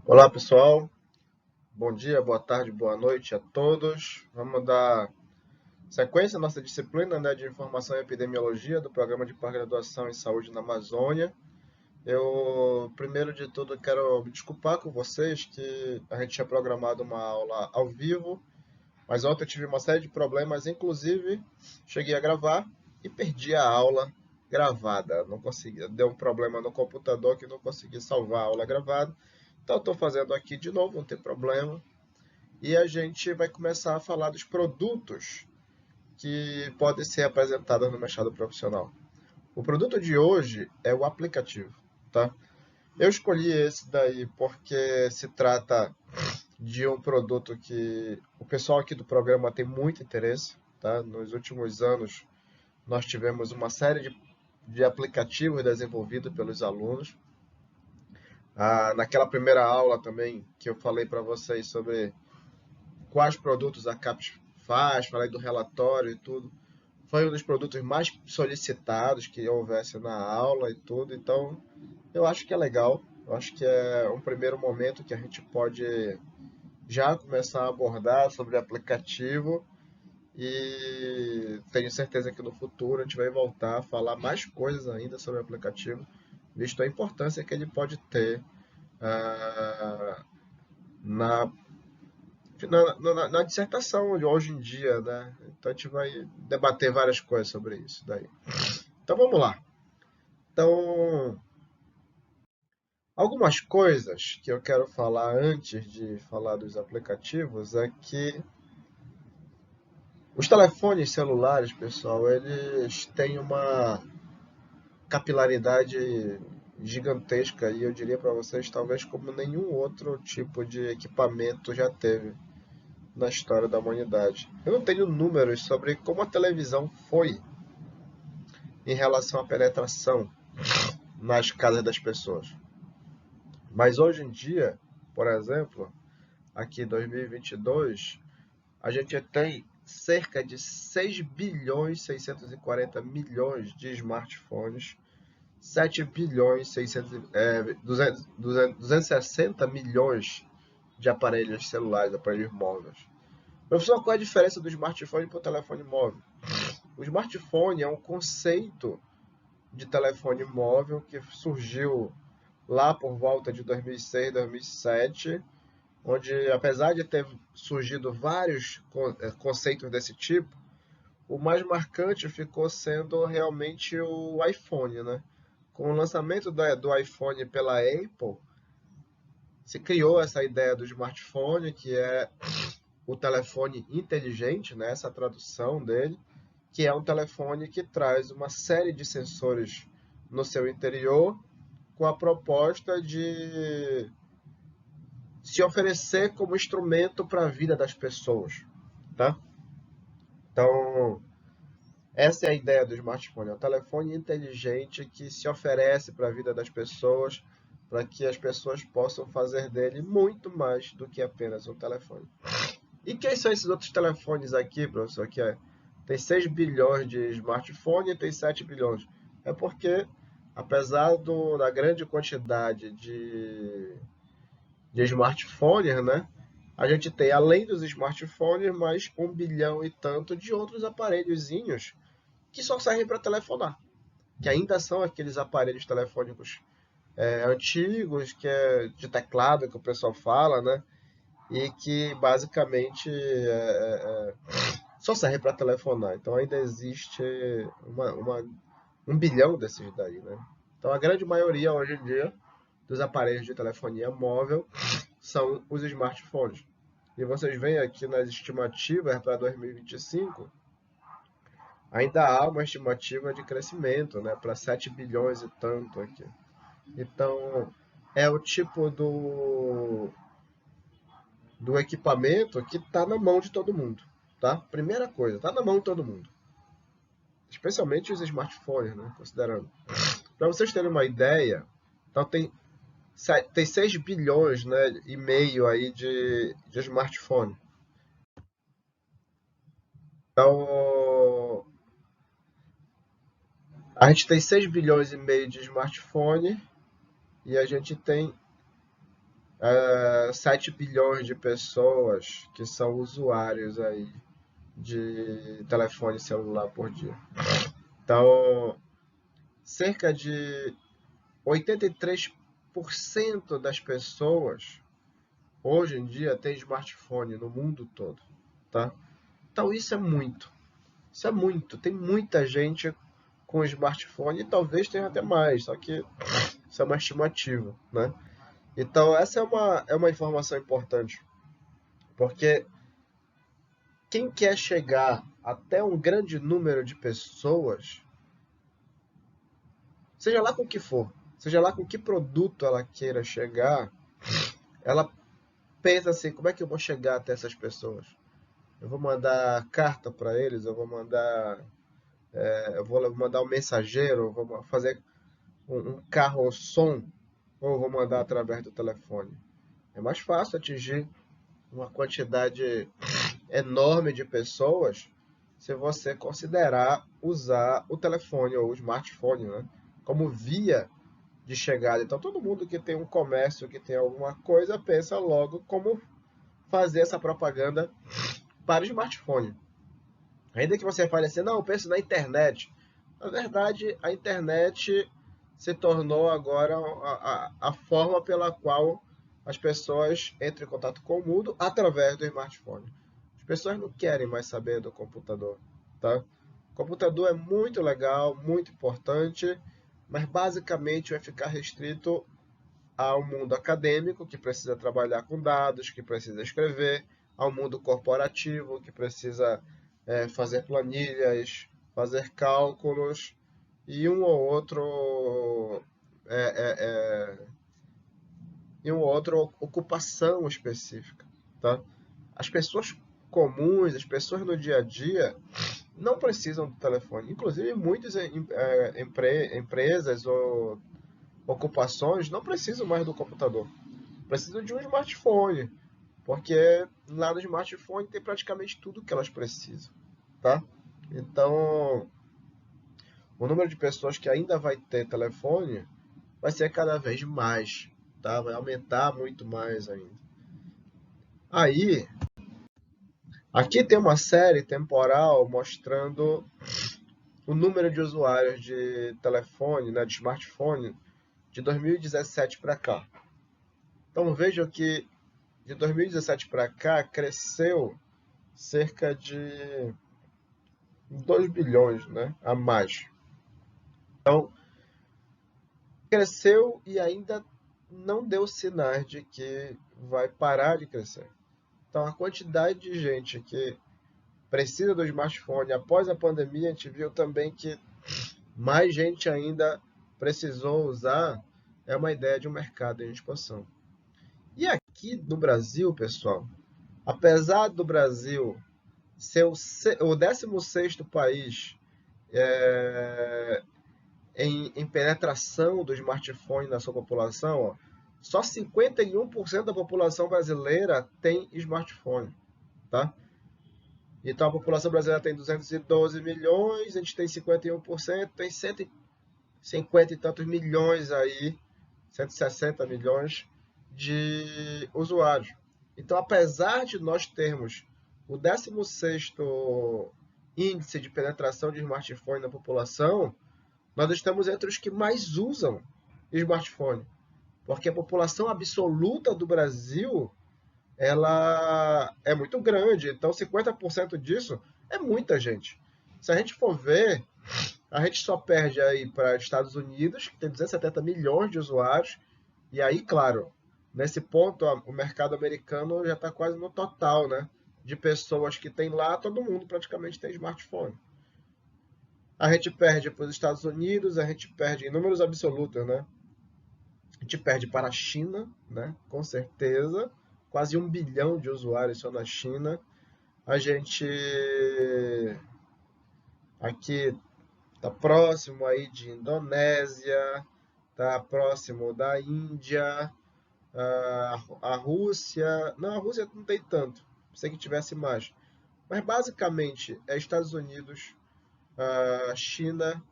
Olá pessoal, bom dia, boa tarde, boa noite a todos. Vamos dar sequência à nossa disciplina, de Informação e Epidemiologia do Programa de Pós-Graduação em Saúde na Amazônia. Eu, primeiro de tudo, quero me desculpar com vocês que a gente tinha programado uma aula ao vivo, mas ontem eu tive uma série de problemas, inclusive cheguei a gravar e perdi a aula gravada. Não consegui, deu um problema no computador que não consegui salvar a aula gravada. Então, estou fazendo aqui de novo, não tem problema. E a gente vai começar a falar dos produtos que podem ser apresentados no mercado profissional. O produto de hoje é o aplicativo, tá? Eu escolhi esse daí porque se trata de um produto que o pessoal aqui do programa tem muito interesse, tá? Nos últimos anos, nós tivemos uma série de aplicativos desenvolvidos pelos alunos. Naquela primeira aula também que eu falei para vocês sobre quais produtos a CAPES faz, falei do relatório e tudo. Foi um dos produtos mais solicitados que houvesse na aula e tudo, então eu acho que é legal. Eu acho que é um primeiro momento que a gente pode já começar a abordar sobre o aplicativo e tenho certeza que no futuro a gente vai voltar a falar mais coisas ainda sobre o aplicativo, visto a importância que ele pode ter ah, na na dissertação de hoje em dia, né? Então a gente vai debater várias coisas sobre isso daí. Então vamos lá. Então, algumas coisas que eu quero falar antes de falar dos aplicativos é que os telefones celulares, pessoal, eles têm uma capilaridade gigantesca e eu diria para vocês, talvez como nenhum outro tipo de equipamento já teve na história da humanidade. Eu não tenho números sobre como a televisão foi em relação à penetração nas casas das pessoas. Mas hoje em dia, por exemplo, aqui em 2022, a gente tem cerca de 6 bilhões 640 milhões de smartphones, 7 bilhões 260 milhões de aparelhos celulares, aparelhos móveis. Professor, qual é a diferença do smartphone para o telefone móvel? O smartphone é um conceito de telefone móvel que surgiu lá por volta de 2006, 2007, onde, apesar de ter surgido vários conceitos desse tipo, o mais marcante ficou sendo realmente o iPhone, né? Com o lançamento do iPhone pela Apple, se criou essa ideia do smartphone, que é o telefone inteligente, né? Essa tradução dele, que é um telefone que traz uma série de sensores no seu interior com a proposta de se oferecer como instrumento para a vida das pessoas, tá? Então, essa é a ideia do smartphone, é um telefone inteligente que se oferece para a vida das pessoas, para que as pessoas possam fazer dele muito mais do que apenas um telefone. E quem são esses outros telefones aqui, professor? Tem 6 bilhões de smartphone e tem 7 bilhões. É porque, apesar da grande quantidade de smartphones, né? A gente tem, além dos smartphones, mais 1 bilhão e tanto de outros aparelhozinhos que só servem para telefonar. Que ainda são aqueles aparelhos telefônicos antigos, que é de teclado, que o pessoal fala, né? E que basicamente só serve para telefonar. Então ainda existe um bilhão desses daí, né? Então a grande maioria hoje em dia dos aparelhos de telefonia móvel são os smartphones. E vocês veem aqui nas estimativas para 2025, ainda há uma estimativa de crescimento, né, para 7 bilhões e tanto aqui. Então, é o tipo do equipamento que está na mão de todo mundo, tá? Primeira coisa, está na mão de todo mundo. Especialmente os smartphones, né, considerando. Para vocês terem uma ideia, então tem 6 bilhões, né, e meio aí de smartphone. Então, a gente tem 6 bilhões e meio de smartphone e a gente tem 7 bilhões de pessoas que são usuários aí de telefone celular por dia. Então, cerca de 83% das pessoas hoje em dia tem smartphone no mundo todo, tá? Então isso é muito. Isso é muito. Tem muita gente com smartphone e talvez tenha até mais, só que isso é uma estimativa, né? Então essa é uma informação importante, porque quem quer chegar até um grande número de pessoas, seja lá com o que for, seja lá com que produto ela queira chegar, ela pensa assim, como é que eu vou chegar até essas pessoas? Eu vou mandar carta para eles, eu vou mandar um mensageiro, eu vou fazer um carro som, ou eu vou mandar através do telefone. É mais fácil atingir uma quantidade enorme de pessoas se você considerar usar o telefone ou o smartphone, né, como via de chegada. Então, todo mundo que tem um comércio, que tem alguma coisa, pensa logo como fazer essa propaganda para o smartphone. Ainda que você fale assim, não, eu penso na internet. Na verdade, a internet se tornou agora a forma pela qual as pessoas entram em contato com o mundo através do smartphone. As pessoas não querem mais saber do computador, tá? O computador é muito legal, muito importante, mas basicamente vai ficar restrito ao mundo acadêmico, que precisa trabalhar com dados, que precisa escrever, ao mundo corporativo, que precisa fazer planilhas, fazer cálculos, e um ou outro é, é, é, e uma outra ocupação específica, tá? As pessoas comuns, as pessoas no dia a dia, não precisam do telefone. Inclusive, muitas empresas ou ocupações não precisam mais do computador. Precisam de um smartphone, porque lá no smartphone tem praticamente tudo que elas precisam, tá? Então, o número de pessoas que ainda vai ter telefone vai ser cada vez mais, tá? Vai aumentar muito mais ainda. Aí, aqui tem uma série temporal mostrando o número de usuários de telefone, né, de smartphone, de 2017 para cá. Então vejam que de 2017 para cá cresceu cerca de 2 bilhões, né, a mais. Então, cresceu e ainda não deu sinais de que vai parar de crescer. Então, a quantidade de gente que precisa do smartphone após a pandemia, a gente viu também que mais gente ainda precisou usar, é uma ideia de um mercado em expansão. E aqui no Brasil, pessoal, apesar do Brasil ser o 16º país é, em penetração do smartphone na sua população, ó, só 51% da população brasileira tem smartphone, tá? Então a população brasileira tem 212 milhões, a gente tem 51%, tem 150 e tantos milhões aí, 160 milhões de usuários. Então, apesar de nós termos o 16º índice de penetração de smartphone na população, nós estamos entre os que mais usam smartphone, porque a população absoluta do Brasil ela é muito grande, então 50% disso é muita gente. Se a gente for ver, a gente só perde aí para Estados Unidos, que tem 270 milhões de usuários, e aí, claro, nesse ponto o mercado americano já está quase no total, né? De pessoas que tem lá, todo mundo praticamente tem smartphone. A gente perde para os Estados Unidos, a gente perde em números absolutos, né? A gente perde para a China, né? Com certeza, quase 1 bilhão de usuários só na China. A gente aqui está próximo aí de Indonésia, está próximo da Índia, a Rússia. Não, a Rússia não tem tanto, pensei que tivesse mais. Mas basicamente é Estados Unidos, a China,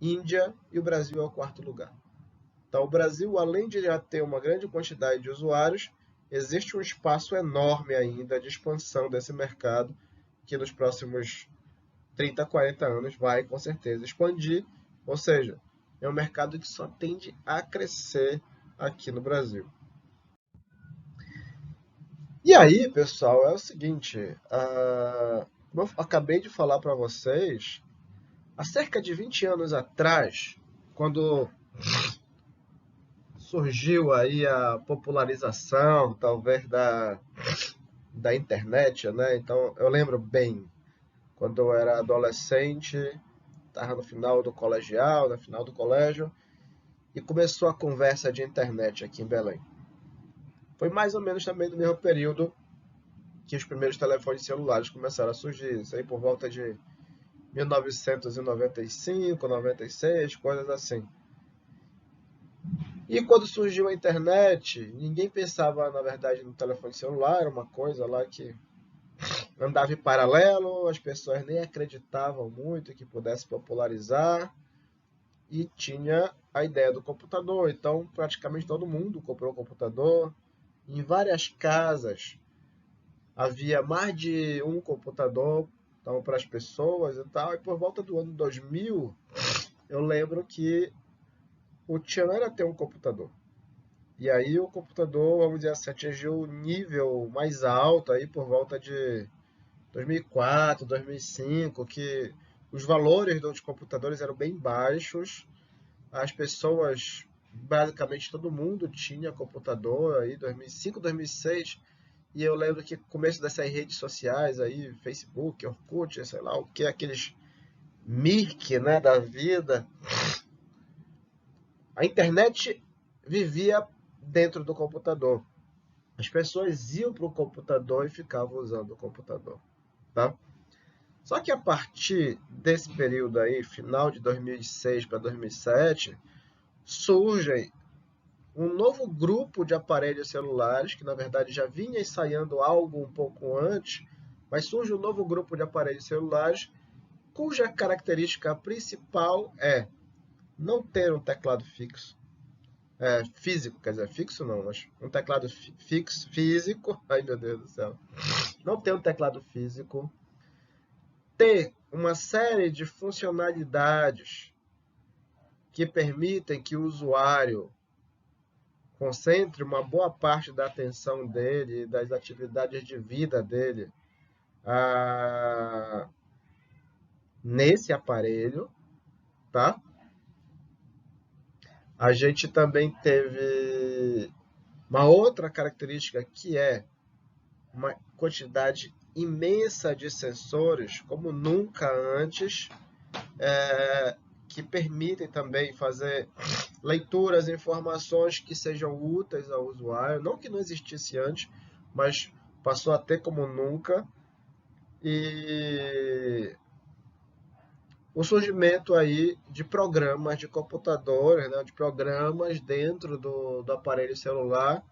Índia e o Brasil é o quarto lugar. Então, o Brasil, além de já ter uma grande quantidade de usuários, existe um espaço enorme ainda de expansão desse mercado, que nos próximos 30, 40 anos vai, com certeza, expandir. Ou seja, é um mercado que só tende a crescer aqui no Brasil. E aí, pessoal, é o seguinte, como eu acabei de falar para vocês, há cerca de 20 anos atrás, quando surgiu aí a popularização, talvez, da internet, né? Então, eu lembro bem, quando eu era adolescente, estava no final do colegial, no final do colégio, e começou a conversa de internet aqui em Belém. Foi mais ou menos também no mesmo período que os primeiros telefones celulares começaram a surgir, isso aí por volta de 1995, 96, coisas assim. E quando surgiu a internet, ninguém pensava, na verdade, no telefone celular, era uma coisa lá que andava em paralelo, as pessoas nem acreditavam muito que pudesse popularizar, e tinha a ideia do computador. Então, praticamente todo mundo comprou um computador. Em várias casas havia mais de um computador, então, para as pessoas e tal. E por volta do ano 2000, eu lembro que o tchan era ter um computador. E aí o computador, vamos dizer assim, atingiu o nível mais alto aí por volta de 2004, 2005, que os valores dos computadores eram bem baixos. As pessoas, basicamente todo mundo tinha computador aí 2005, 2006. E eu lembro que no começo dessas redes sociais aí, Facebook, Orkut, sei lá o que, aqueles Mirk, né, da vida, a internet vivia dentro do computador. As pessoas iam para o computador e ficavam usando o computador, tá? Só que a partir desse período aí, final de 2006 para 2007, surgem um novo grupo de aparelhos celulares, que na verdade já vinha ensaiando algo um pouco antes, mas surge um novo grupo de aparelhos celulares, cuja característica principal é não ter um teclado fixo, físico, quer dizer, fixo não, mas um teclado fixo, físico, ai meu Deus do céu, não ter um teclado físico, ter uma série de funcionalidades que permitem que o usuário concentre uma boa parte da atenção dele, das atividades de vida dele, nesse aparelho, tá? A gente também teve uma outra característica que é uma quantidade imensa de sensores, como nunca antes, que permitem também fazer leituras, informações que sejam úteis ao usuário, não que não existisse antes, mas passou a ter como nunca. E o surgimento aí de programas de computadores, né, de programas dentro do aparelho celular,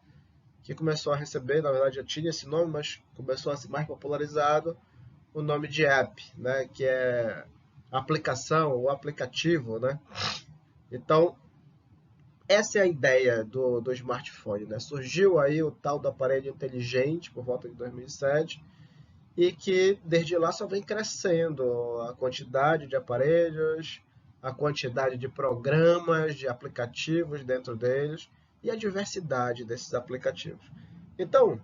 que começou a receber, na verdade já tinha esse nome, mas começou a ser mais popularizado, o nome de app, né, que é aplicação ou aplicativo, né? Então, essa é a ideia do smartphone, né? Surgiu aí o tal do aparelho inteligente por volta de 2007 e que desde lá só vem crescendo a quantidade de aparelhos, a quantidade de programas, de aplicativos dentro deles e a diversidade desses aplicativos. Então,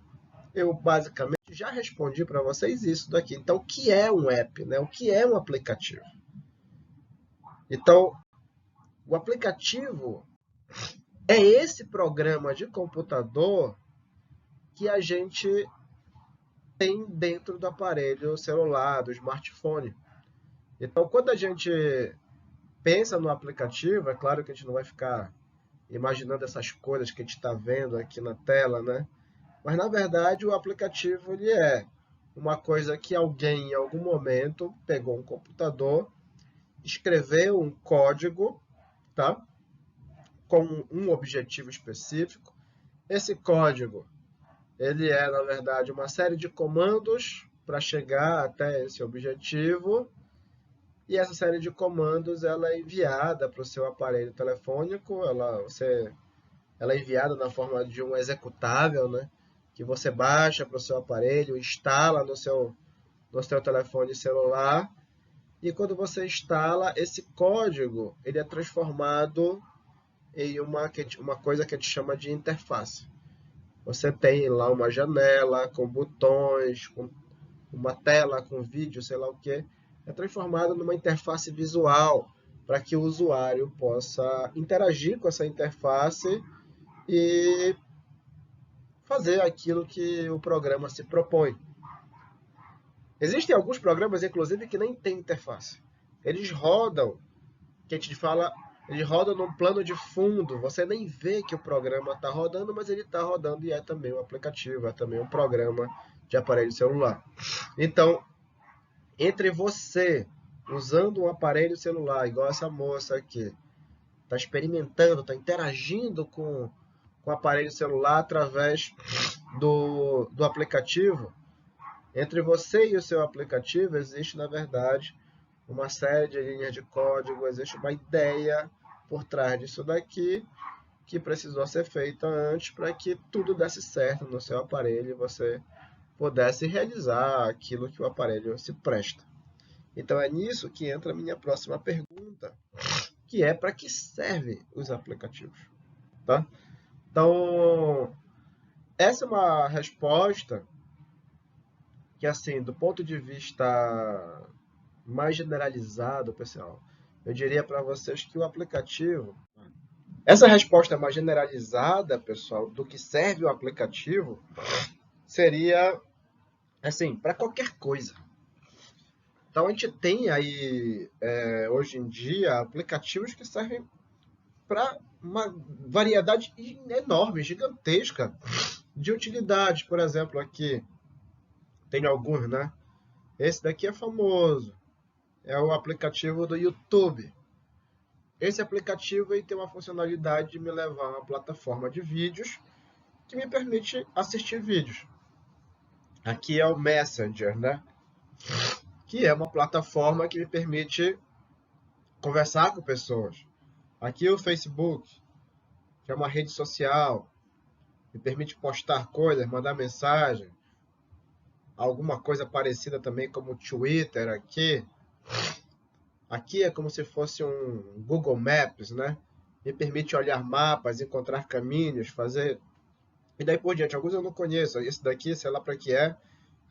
eu basicamente já respondi para vocês isso daqui. Então, o que é um app, né? O que é um aplicativo? Então, o aplicativo é esse programa de computador que a gente tem dentro do aparelho celular, do smartphone. Então, quando a gente pensa no aplicativo, é claro que a gente não vai ficar imaginando essas coisas que a gente está vendo aqui na tela, né? Mas, na verdade, o aplicativo ele é uma coisa que alguém, em algum momento, pegou um computador, escreveu um código, tá? Com um objetivo específico. Esse código, ele é, na verdade, uma série de comandos para chegar até esse objetivo. E essa série de comandos ela é enviada para o seu aparelho telefônico, ela é enviada na forma de um executável, né? Que você baixa para o seu aparelho, instala no seu telefone celular, e quando você instala, esse código ele é transformado em uma coisa que a gente chama de interface. Você tem lá uma janela com botões, com uma tela com vídeo, sei lá o que, é transformado numa interface visual para que o usuário possa interagir com essa interface e fazer aquilo que o programa se propõe. Existem alguns programas, inclusive, que nem tem interface. Eles rodam, que a gente fala, eles rodam num plano de fundo. Você nem vê que o programa está rodando, mas ele está rodando e é também um aplicativo, é também um programa de aparelho celular. Então, entre você usando um aparelho celular, igual essa moça aqui, está experimentando, está interagindo com o aparelho celular através do aplicativo, entre você e o seu aplicativo existe, na verdade, uma série de linhas de código, existe uma ideia por trás disso daqui que precisou ser feita antes para que tudo desse certo no seu aparelho e você pudesse realizar aquilo que o aparelho se presta. Então é nisso que entra a minha próxima pergunta, que é para que servem os aplicativos, tá? Então, essa é uma resposta que, assim, do ponto de vista mais generalizado, pessoal, eu diria para vocês que o aplicativo, essa resposta mais generalizada, pessoal, do que serve o aplicativo, seria, assim, para qualquer coisa. Então, a gente tem aí, hoje em dia, aplicativos que servem para uma variedade enorme, gigantesca de utilidades. Por exemplo, aqui tem alguns, né? Esse daqui é famoso, é o aplicativo do YouTube. Esse aplicativo ele tem uma funcionalidade de me levar a uma plataforma de vídeos que me permite assistir vídeos. Aqui é o Messenger, né? Que é uma plataforma que me permite conversar com pessoas. Aqui é o Facebook, que é uma rede social, me permite postar coisas, mandar mensagem. Alguma coisa parecida também como o Twitter aqui. Aqui é como se fosse um Google Maps, né? Me permite olhar mapas, encontrar caminhos, fazer... E daí por diante. Alguns eu não conheço. Esse daqui, sei lá para que é.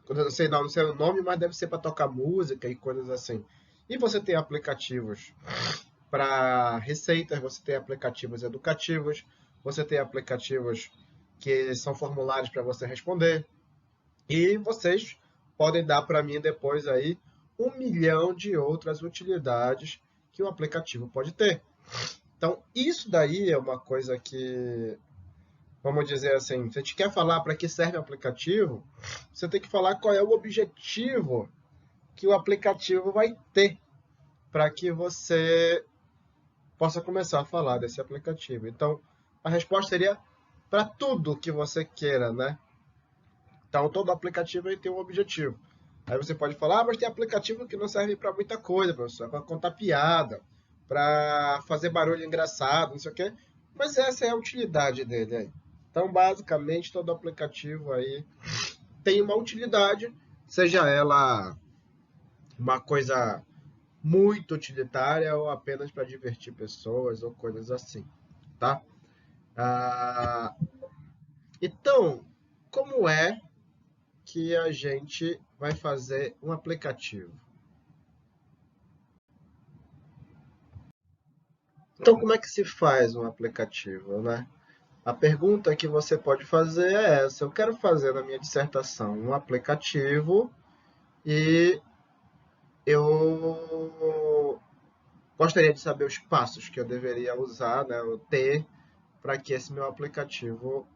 Eu não sei o nome, mas deve ser para tocar música e coisas assim. E você tem aplicativos para receitas, você tem aplicativos educativos, você tem aplicativos que são formulários para você responder. E vocês podem dar para mim depois aí 1 milhão de outras utilidades que o aplicativo pode ter. Então, isso daí é uma coisa que, vamos dizer assim, se a gente quer falar para que serve o aplicativo, você tem que falar qual é o objetivo que o aplicativo vai ter para que você possa começar a falar desse aplicativo. Então, a resposta seria para tudo que você queira, né? Então, todo aplicativo ele tem um objetivo. Aí você pode falar, mas tem aplicativo que não serve para muita coisa, professor, para contar piada, para fazer barulho engraçado, não sei o quê. Mas essa é a utilidade dele aí. Então, basicamente, todo aplicativo aí tem uma utilidade, seja ela uma coisa muito utilitária ou apenas para divertir pessoas ou coisas assim, tá? Ah, então, como é que a gente vai fazer um aplicativo? Então, como é que se faz um aplicativo, né? A pergunta que você pode fazer é essa: eu quero fazer na minha dissertação um aplicativo e eu gostaria de saber os passos que eu deveria usar, né, ou ter, para que esse meu aplicativo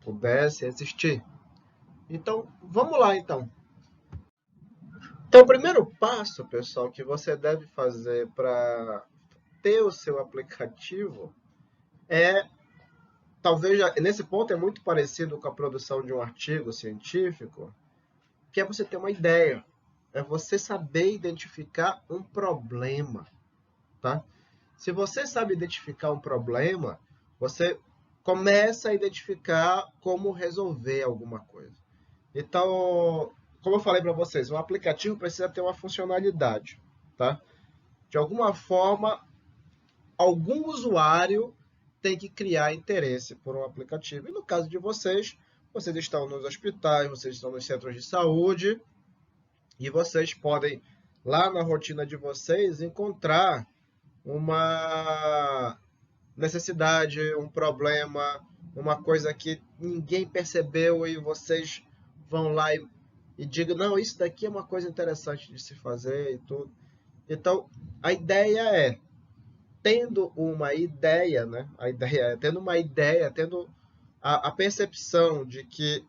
pudesse existir. Então, vamos lá então. Então, o primeiro passo, pessoal, que você deve fazer para ter o seu aplicativo é, talvez, nesse ponto é muito parecido com a produção de um artigo científico, que é você ter uma ideia. é você saber identificar um problema, tá? Se você sabe identificar um problema, você começa a identificar como resolver alguma coisa. Então, como eu falei para vocês, um aplicativo precisa ter uma funcionalidade, tá? De alguma forma, algum usuário tem que criar interesse por um aplicativo. E no caso de vocês, vocês estão nos hospitais, vocês estão nos centros de saúde e vocês podem, lá na rotina de vocês, encontrar uma necessidade, um problema, uma coisa que ninguém percebeu e vocês vão lá e digam, não, isso daqui é uma coisa interessante de se fazer e tudo. Então, a ideia é, tendo uma ideia, né? A ideia é, tendo uma ideia, tendo a percepção de que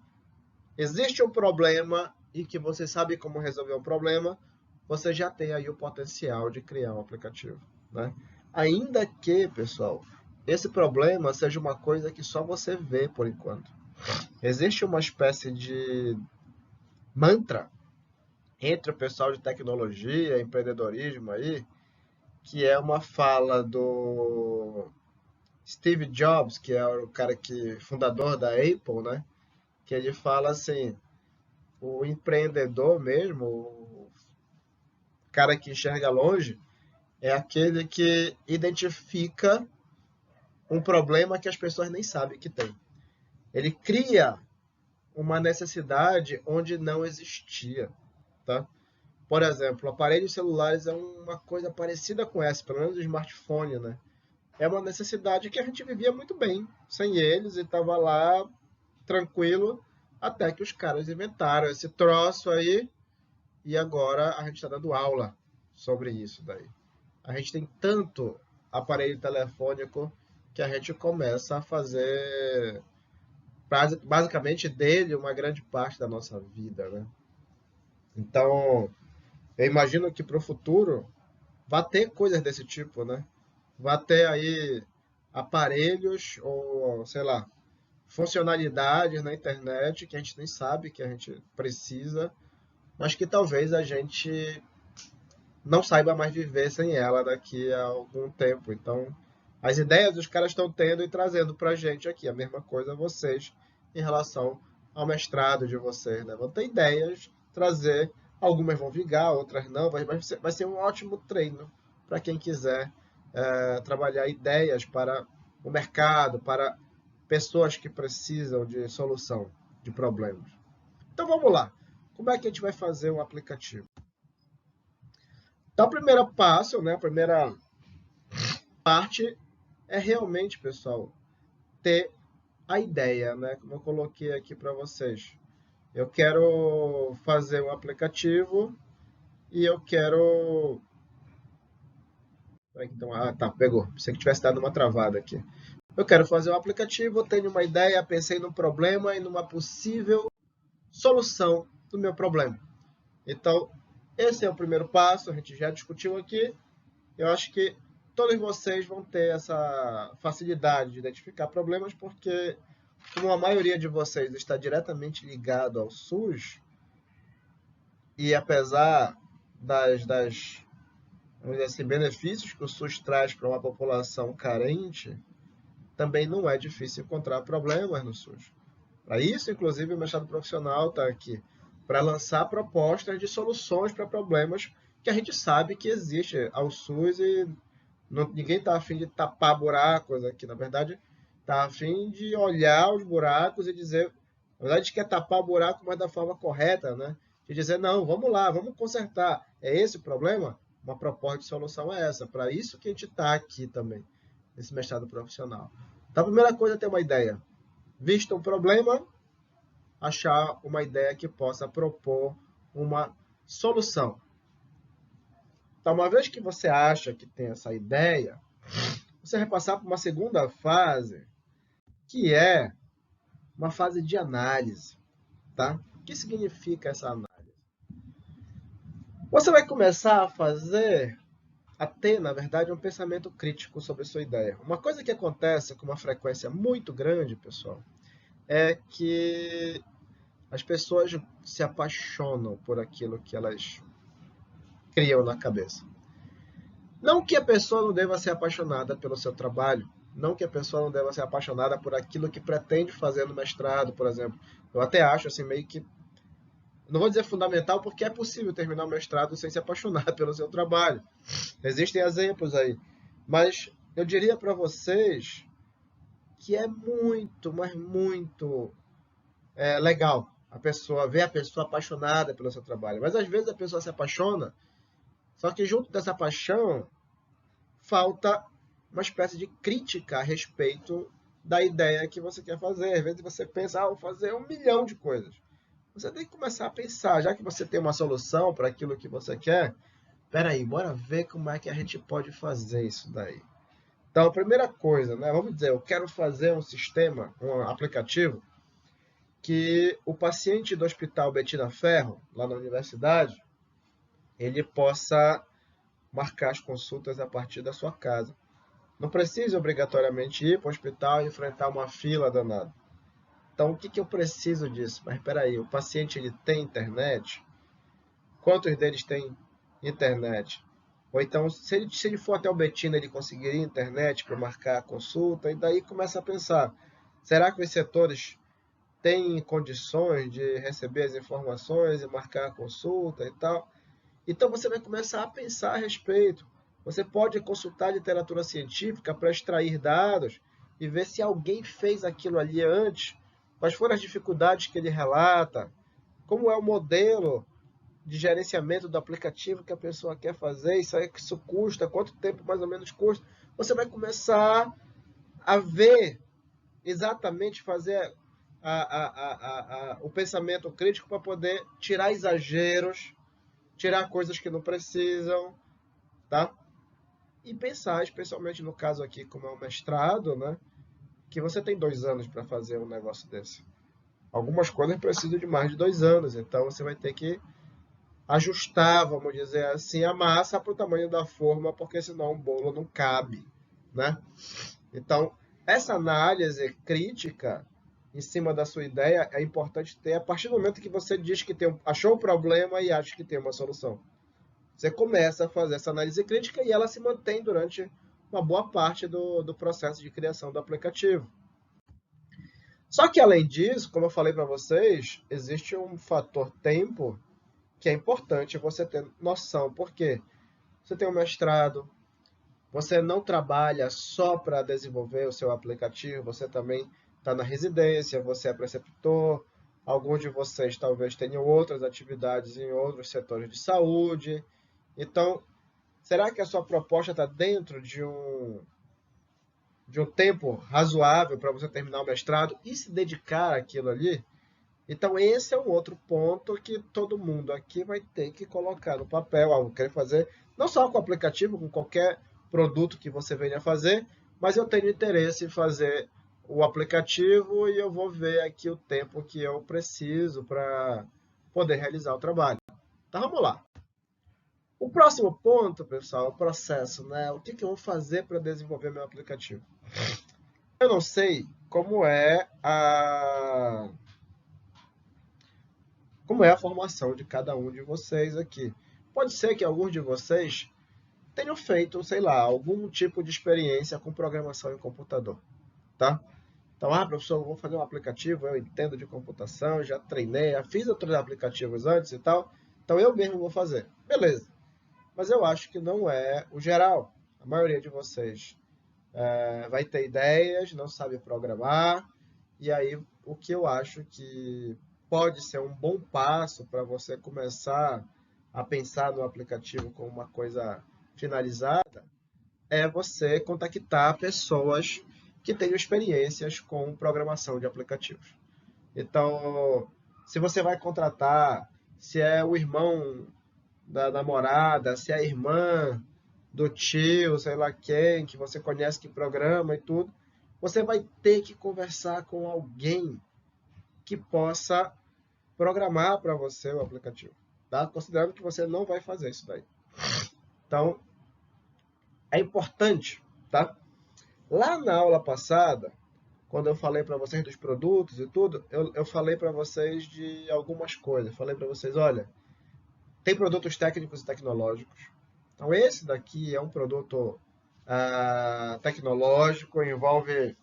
existe um problema e que você sabe como resolver o problema, você já tem aí o potencial de criar um aplicativo, né? Ainda que, pessoal, esse problema seja uma coisa que só você vê por enquanto. Existe uma espécie de mantra entre o pessoal de tecnologia, empreendedorismo aí, que é uma fala do Steve Jobs, que é o cara que fundador da Apple, né? Que ele fala assim, o empreendedor mesmo, o cara que enxerga longe, é aquele que identifica um problema que as pessoas nem sabem que tem. Ele cria uma necessidade onde não existia, tá? Por exemplo, aparelhos celulares é uma coisa parecida com essa, pelo menos o smartphone, né? É uma necessidade que a gente vivia muito bem sem eles e estava lá tranquilo até que os caras inventaram esse troço aí e agora a gente está dando aula sobre isso daí. A gente tem tanto aparelho telefônico que a gente começa a fazer basicamente dele uma grande parte da nossa vida, né? Então, eu imagino que para o futuro vai ter coisas desse tipo, né? Vai ter aí aparelhos ou, sei lá, funcionalidades na internet que a gente nem sabe que a gente precisa, mas que talvez a gente não saiba mais viver sem ela daqui a algum tempo. Então, as ideias os caras estão tendo e trazendo para a gente aqui. A mesma coisa vocês em relação ao mestrado de vocês, né? Vão ter ideias, trazer, algumas vão vingar, outras não, vai ser um ótimo treino para quem quiser trabalhar ideias para o mercado, para pessoas que precisam de solução de problemas. Então vamos lá. Como é que a gente vai fazer um aplicativo? Então, o primeiro passo, né, a primeira parte é realmente, pessoal, ter a ideia, né? Como eu coloquei aqui para vocês. Eu quero fazer um aplicativo e eu quero... Então, tá, pegou. Pensei que tivesse dado uma travada aqui. Eu quero fazer um aplicativo, tenho uma ideia, pensei num problema e numa possível solução do meu problema. Então, esse é o primeiro passo, a gente já discutiu aqui. Eu acho que todos vocês vão ter essa facilidade de identificar problemas, porque como a maioria de vocês está diretamente ligado ao SUS, e apesar vamos dizer assim, benefícios que o SUS traz para uma população carente, também não é difícil encontrar problemas no SUS. Para isso, inclusive, o mestrado profissional está aqui, para lançar propostas de soluções para problemas que a gente sabe que existe ao SUS e ninguém está afim de tapar buracos aqui. Na verdade, está afim de olhar os buracos e dizer, na verdade, a gente quer tapar o buraco, mas da forma correta, né? De dizer, não, vamos lá, vamos consertar. É esse o problema? Uma proposta de solução é essa. Para isso que a gente está aqui também, nesse mestrado profissional. Então, a primeira coisa é ter uma ideia. Visto um problema, achar uma ideia que possa propor uma solução. Então, uma vez que você acha que tem essa ideia, você vai passar por uma segunda fase, que é uma fase de análise, tá? O que significa essa análise? Você vai começar a ter, na verdade, um pensamento crítico sobre a sua ideia. Uma coisa que acontece com uma frequência muito grande, pessoal, é que as pessoas se apaixonam por aquilo que elas criam na cabeça. Não que a pessoa não deva ser apaixonada pelo seu trabalho, não que a pessoa não deva ser apaixonada por aquilo que pretende fazer no mestrado, por exemplo. Eu até acho assim meio que, não vou dizer fundamental, porque é possível terminar o mestrado sem se apaixonar pelo seu trabalho. Existem exemplos aí. Mas eu diria para vocês que é muito, mas muito legal a pessoa ver a pessoa apaixonada pelo seu trabalho. Mas às vezes a pessoa se apaixona, só que junto dessa paixão falta uma espécie de crítica a respeito da ideia que você quer fazer. Às vezes você pensa, vou fazer 1 milhão de coisas. Você tem que começar a pensar, já que você tem uma solução para aquilo que você quer, peraí, bora ver como é que a gente pode fazer isso daí. Então, a primeira coisa, né, vamos dizer, eu quero fazer um sistema, um aplicativo, que o paciente do Hospital Betina Ferro, lá na universidade, ele possa marcar as consultas a partir da sua casa. Não precisa obrigatoriamente ir para o hospital e enfrentar uma fila danada. Então, o que eu preciso disso? Mas espera aí, o paciente ele tem internet? Quantos deles têm internet? Ou então, se ele for até o Betina, ele conseguiria internet para marcar a consulta? E daí começa a pensar, será que os setores têm condições de receber as informações e marcar a consulta e tal? Então você vai começar a pensar a respeito. Você pode consultar literatura científica para extrair dados e ver se alguém fez aquilo ali antes, quais foram as dificuldades que ele relata, como é o modelo de gerenciamento do aplicativo que a pessoa quer fazer, isso custa, quanto tempo mais ou menos custa. Você vai começar a ver exatamente, fazer o pensamento crítico para poder tirar exageros, tirar coisas que não precisam, tá? E pensar, especialmente no caso aqui, como é um mestrado, né? Que você tem 2 anos para fazer um negócio desse. Algumas coisas precisam de mais de 2 anos, então você vai ter que ajustar, vamos dizer assim, a massa para o tamanho da forma, porque senão o bolo não cabe, né? Então, essa análise crítica em cima da sua ideia é importante ter a partir do momento que você diz que achou um problema e acha que tem uma solução. Você começa a fazer essa análise crítica e ela se mantém durante uma boa parte do processo de criação do aplicativo. Só que, além disso, como eu falei para vocês, existe um fator tempo que é importante você ter noção. Por quê? Você tem um mestrado, você não trabalha só para desenvolver o seu aplicativo, você também está na residência, você é preceptor, alguns de vocês talvez tenham outras atividades em outros setores de saúde. Então, será que a sua proposta está dentro de um tempo razoável para você terminar o mestrado e se dedicar àquilo ali? Então, esse é um outro ponto que todo mundo aqui vai ter que colocar no papel, algo que quer fazer, não só com o aplicativo, com qualquer produto que você venha fazer, mas eu tenho interesse em fazer o aplicativo e eu vou ver aqui o tempo que eu preciso para poder realizar o trabalho. Então, vamos lá. O próximo ponto, pessoal, é o processo, né? O que eu vou fazer para desenvolver meu aplicativo? Eu não sei como é a formação de cada um de vocês aqui. Pode ser que alguns de vocês tenham feito, sei lá, algum tipo de experiência com programação em computador, tá? Então, professor, eu vou fazer um aplicativo, eu entendo de computação, já treinei, já fiz outros aplicativos antes e tal, então eu mesmo vou fazer. Beleza. Mas eu acho que não é o geral. A maioria de vocês vai ter ideias, não sabe programar, e aí o que eu acho que pode ser um bom passo para você começar a pensar no aplicativo como uma coisa finalizada, é você contactar pessoas que tenham experiências com programação de aplicativos. Então, se você vai contratar, se é o irmão da namorada, se é a irmã do tio, sei lá quem, que você conhece que programa e tudo, você vai ter que conversar com alguém que possa programar para você o aplicativo, tá? Considerando que você não vai fazer isso daí. Então, é importante, tá? Lá na aula passada, quando eu falei para vocês dos produtos e tudo, eu falei para vocês de algumas coisas. Falei para vocês, olha, tem produtos técnicos e tecnológicos. Então, esse daqui é um produto tecnológico, envolve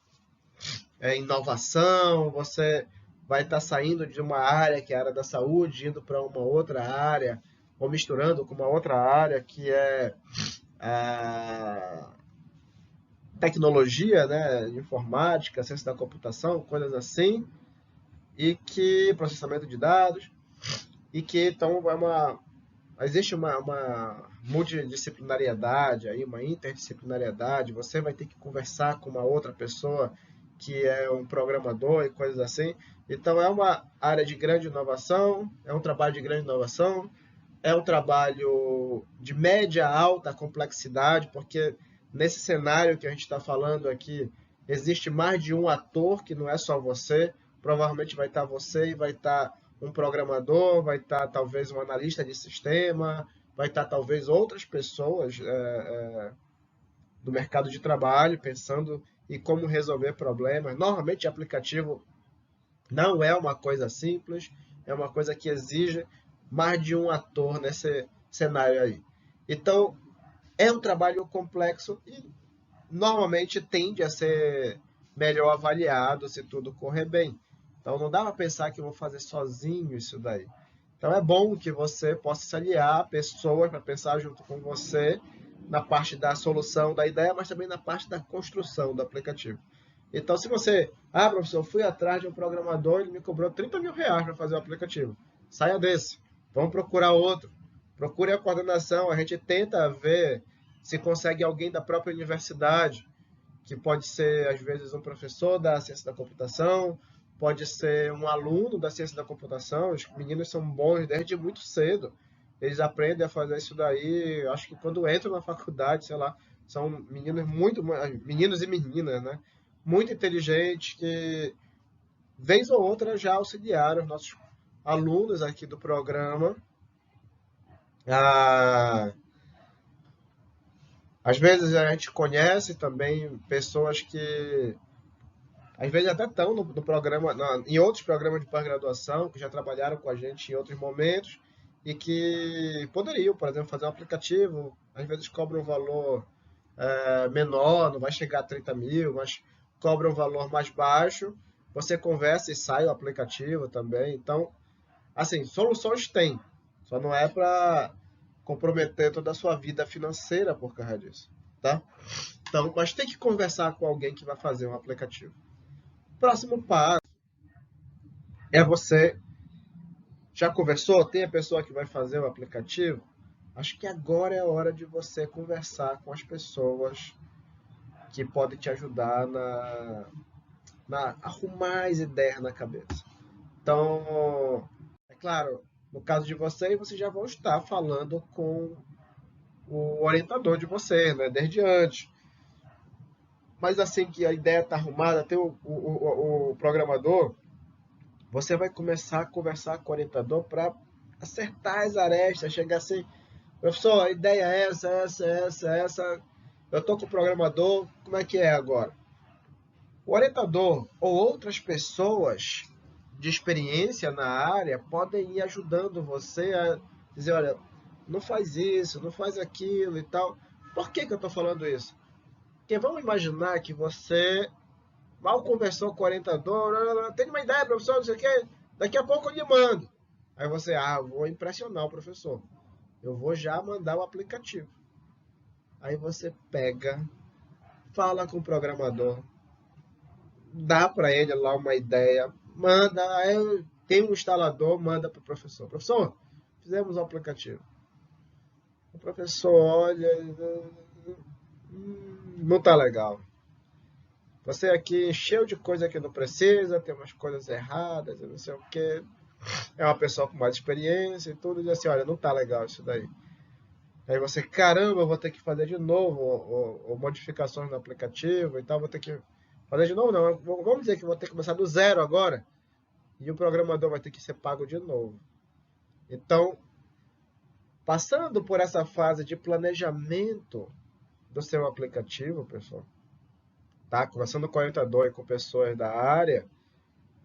inovação, você vai estar saindo de uma área, que é a área da saúde, indo para uma outra área, ou misturando com uma outra área, que é a tecnologia, né, informática, ciência da computação, coisas assim, e que processamento de dados, e que então existe uma multidisciplinariedade, aí, uma interdisciplinariedade, você vai ter que conversar com uma outra pessoa que é um programador e coisas assim. Então é uma área de grande inovação, é um trabalho de grande inovação, é um trabalho de média alta complexidade, porque nesse cenário que a gente está falando aqui, existe mais de um ator, que não é só você. Provavelmente vai estar você e vai estar um programador, vai estar talvez um analista de sistema, vai estar talvez outras pessoas do mercado de trabalho pensando em como resolver problemas. Normalmente, aplicativo não é uma coisa simples, é uma coisa que exige mais de um ator nesse cenário aí. Então, é um trabalho complexo e normalmente tende a ser melhor avaliado se tudo correr bem. Então, não dá para pensar que eu vou fazer sozinho isso daí. Então, é bom que você possa se aliar a pessoas para pensar junto com você na parte da solução da ideia, mas também na parte da construção do aplicativo. Então, se você, professor, eu fui atrás de um programador, ele me cobrou 30 mil reais para fazer o aplicativo. Saia desse, vamos procurar outro. Procure a coordenação, a gente tenta ver se consegue alguém da própria universidade, que pode ser, às vezes, um professor da ciência da computação, pode ser um aluno da ciência da computação. Os meninos são bons desde muito cedo. Eles aprendem a fazer isso daí, acho que quando entram na faculdade, sei lá, são meninos e meninas, né? Muito inteligentes que, vez ou outra, já auxiliaram os nossos alunos aqui do programa a às vezes a gente conhece também pessoas que às vezes até estão no programa, em outros programas de pós-graduação, que já trabalharam com a gente em outros momentos e que poderiam, por exemplo, fazer um aplicativo, às vezes cobram um valor menor, não vai chegar a 30 mil, mas cobra um valor mais baixo, você conversa e sai o aplicativo também. Então, assim, soluções tem, só não é para comprometer toda a sua vida financeira por causa disso, tá? Então, mas tem que conversar com alguém que vai fazer um aplicativo. Próximo passo é você já conversou? Tem a pessoa que vai fazer o aplicativo? Acho que agora é a hora de você conversar com as pessoas que podem te ajudar na arrumar as ideias na cabeça. Então, é claro, no caso de vocês já vão estar falando com o orientador de vocês, né, desde antes. Mas assim que a ideia está arrumada, tem o programador, você vai começar a conversar com o orientador para acertar as arestas, chegar assim, professor, a ideia é essa. Eu estou com o programador, como é que é agora? O orientador ou outras pessoas de experiência na área podem ir ajudando você a dizer, olha, não faz isso, não faz aquilo e tal. Por que eu estou falando isso? Porque vamos imaginar que você mal conversou com o orientador, tem uma ideia, professor, não sei o quê, daqui a pouco eu lhe mando. Aí você, vou impressionar o professor. Eu vou já mandar o aplicativo. Aí você pega, fala com o programador, dá para ele lá uma ideia, manda, aí tem um instalador, manda para o professor. Professor, fizemos o aplicativo. O professor olha, não tá legal. Você aqui encheu de coisa que não precisa, tem umas coisas erradas, não sei o quê. É uma pessoa com mais experiência e tudo, e diz assim, olha, não tá legal isso daí. Aí você, caramba, eu vou ter que fazer de novo ou modificações no aplicativo e tal, vou ter que fazer de novo, não. Vamos dizer que vou ter que começar do zero agora e o programador vai ter que ser pago de novo. Então, passando por essa fase de planejamento do seu aplicativo, pessoal, tá? Conversando com o orientador e com pessoas da área,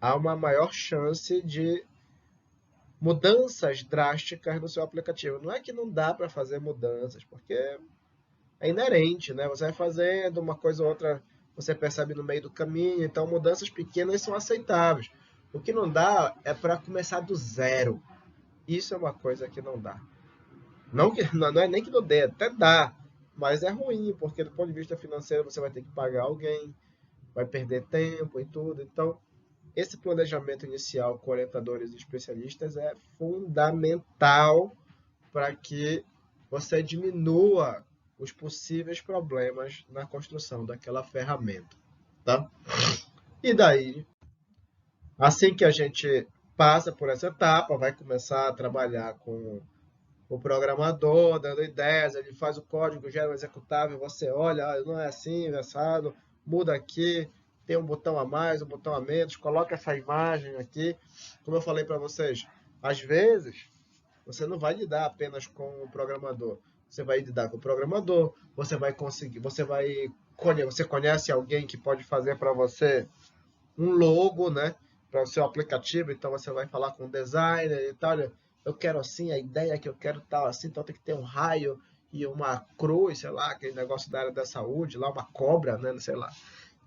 há uma maior chance de mudanças drásticas no seu aplicativo. Não é que não dá para fazer mudanças, porque é inerente, né? Você vai fazendo uma coisa ou outra, você percebe no meio do caminho, então mudanças pequenas são aceitáveis. O que não dá é para começar do zero. Isso é uma coisa que não dá. Não é nem que não dê, até dá, mas é ruim, porque do ponto de vista financeiro você vai ter que pagar alguém, vai perder tempo e tudo. Então, esse planejamento inicial com orientadores e especialistas é fundamental para que você diminua os possíveis problemas na construção daquela ferramenta, tá? E daí, assim que a gente passa por essa etapa, vai começar a trabalhar com o programador, dando ideias, ele faz o código, gera o executável, você olha, não é assim, é assado, muda aqui, tem um botão a mais, um botão a menos, coloca essa imagem aqui. Como eu falei para vocês, às vezes você não vai lidar apenas com o programador. Você vai lidar com o programador, você vai conseguir, você conhece alguém que pode fazer para você um logo, né, para o seu aplicativo, então você vai falar com o designer e tal, olha, eu quero assim, a ideia é que eu quero tal assim, então tem que ter um raio e uma cruz, sei lá, aquele negócio da área da saúde, lá uma cobra, né, sei lá.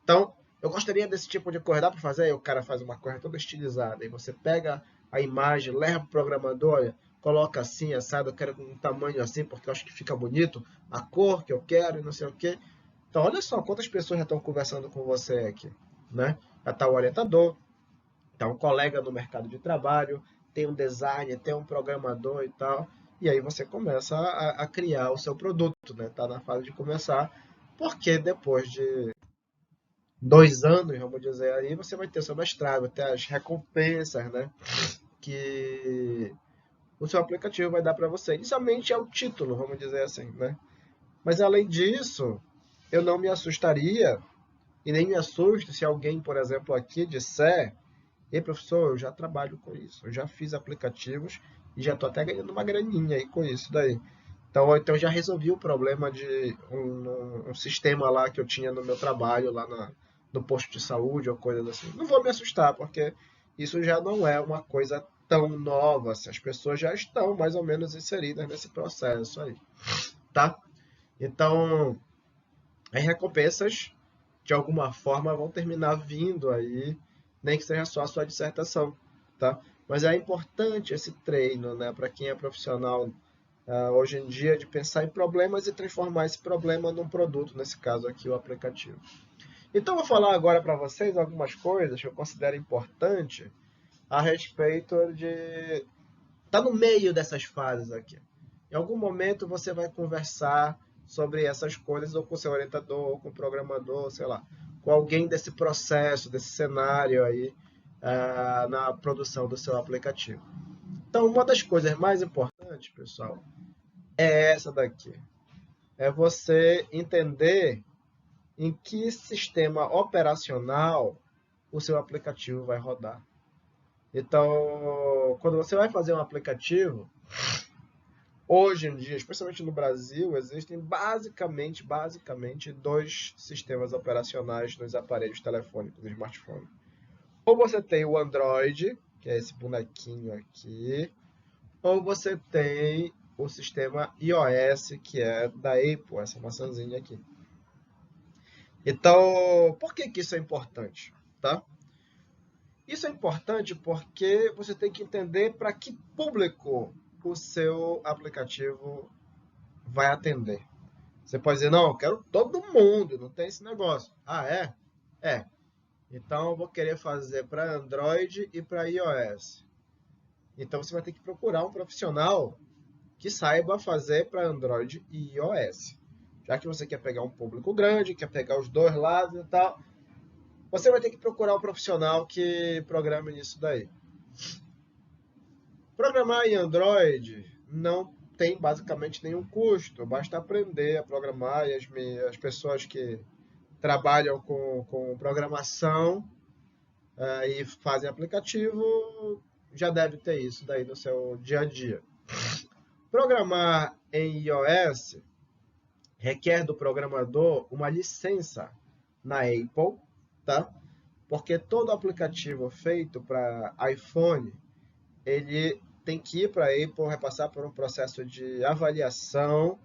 Então, eu gostaria desse tipo de coisa, dá para fazer? Aí o cara faz uma coisa toda estilizada, aí você pega a imagem, leva para o programador, olha, coloca assim, assado, eu quero com um tamanho assim, porque eu acho que fica bonito, a cor que eu quero e não sei o quê. Então, olha só quantas pessoas já estão conversando com você aqui, né? Já está o orientador, está um colega no mercado de trabalho, tem um designer, tem um programador e tal. E aí você começa a criar o seu produto, né? Está na fase de começar, porque depois de 2 anos, vamos dizer aí, você vai ter o seu mestrado, vai ter as recompensas, né? Que o seu aplicativo vai dar para você. Inicialmente é o título, vamos dizer assim, né? Mas além disso, eu não me assustaria e nem me assusto se alguém, por exemplo, aqui disser: ei, professor, eu já trabalho com isso, eu já fiz aplicativos e já estou até ganhando uma graninha aí com isso daí. Então já resolvi o problema de um sistema lá que eu tinha no meu trabalho, lá no posto de saúde ou coisas assim. Não vou me assustar, porque isso já não é uma coisa tão nova, assim. As pessoas já estão mais ou menos inseridas nesse processo aí, tá? Então, as recompensas, de alguma forma, vão terminar vindo aí, nem que seja só a sua dissertação, tá? Mas é importante esse treino, né, para quem é profissional hoje em dia, de pensar em problemas e transformar esse problema num produto, nesse caso aqui, o aplicativo. Então, vou falar agora para vocês algumas coisas que eu considero importante a respeito de tá no meio dessas fases aqui. Em algum momento você vai conversar sobre essas coisas ou com seu orientador, ou com o programador, sei lá, com alguém desse processo, desse cenário aí na produção do seu aplicativo. Então, uma das coisas mais importantes, pessoal, é essa daqui. É você entender em que sistema operacional o seu aplicativo vai rodar. Então, quando você vai fazer um aplicativo, hoje em dia, especialmente no Brasil, existem basicamente dois sistemas operacionais nos aparelhos telefônicos, no smartphone. Ou você tem o Android, que é esse bonequinho aqui, ou você tem o sistema iOS, que é da Apple, essa maçãzinha aqui. Então, por que isso é importante? Tá? Isso é importante porque você tem que entender para que público o seu aplicativo vai atender. Você pode dizer, não, eu quero todo mundo, não tem esse negócio. Ah, é? É. Então eu vou querer fazer para Android e para iOS. Então você vai ter que procurar um profissional que saiba fazer para Android e iOS. Já que você quer pegar um público grande, quer pegar os dois lados e tal, você vai ter que procurar um profissional que programe nisso daí. Programar em Android não tem basicamente nenhum custo, basta aprender a programar e as pessoas que trabalham com programação e fazem aplicativo já deve ter isso daí no seu dia a dia. Programar em iOS requer do programador uma licença na Apple, tá? Porque todo aplicativo feito para iPhone, ele tem que ir para a Apple, vai passar por um processo de avaliação,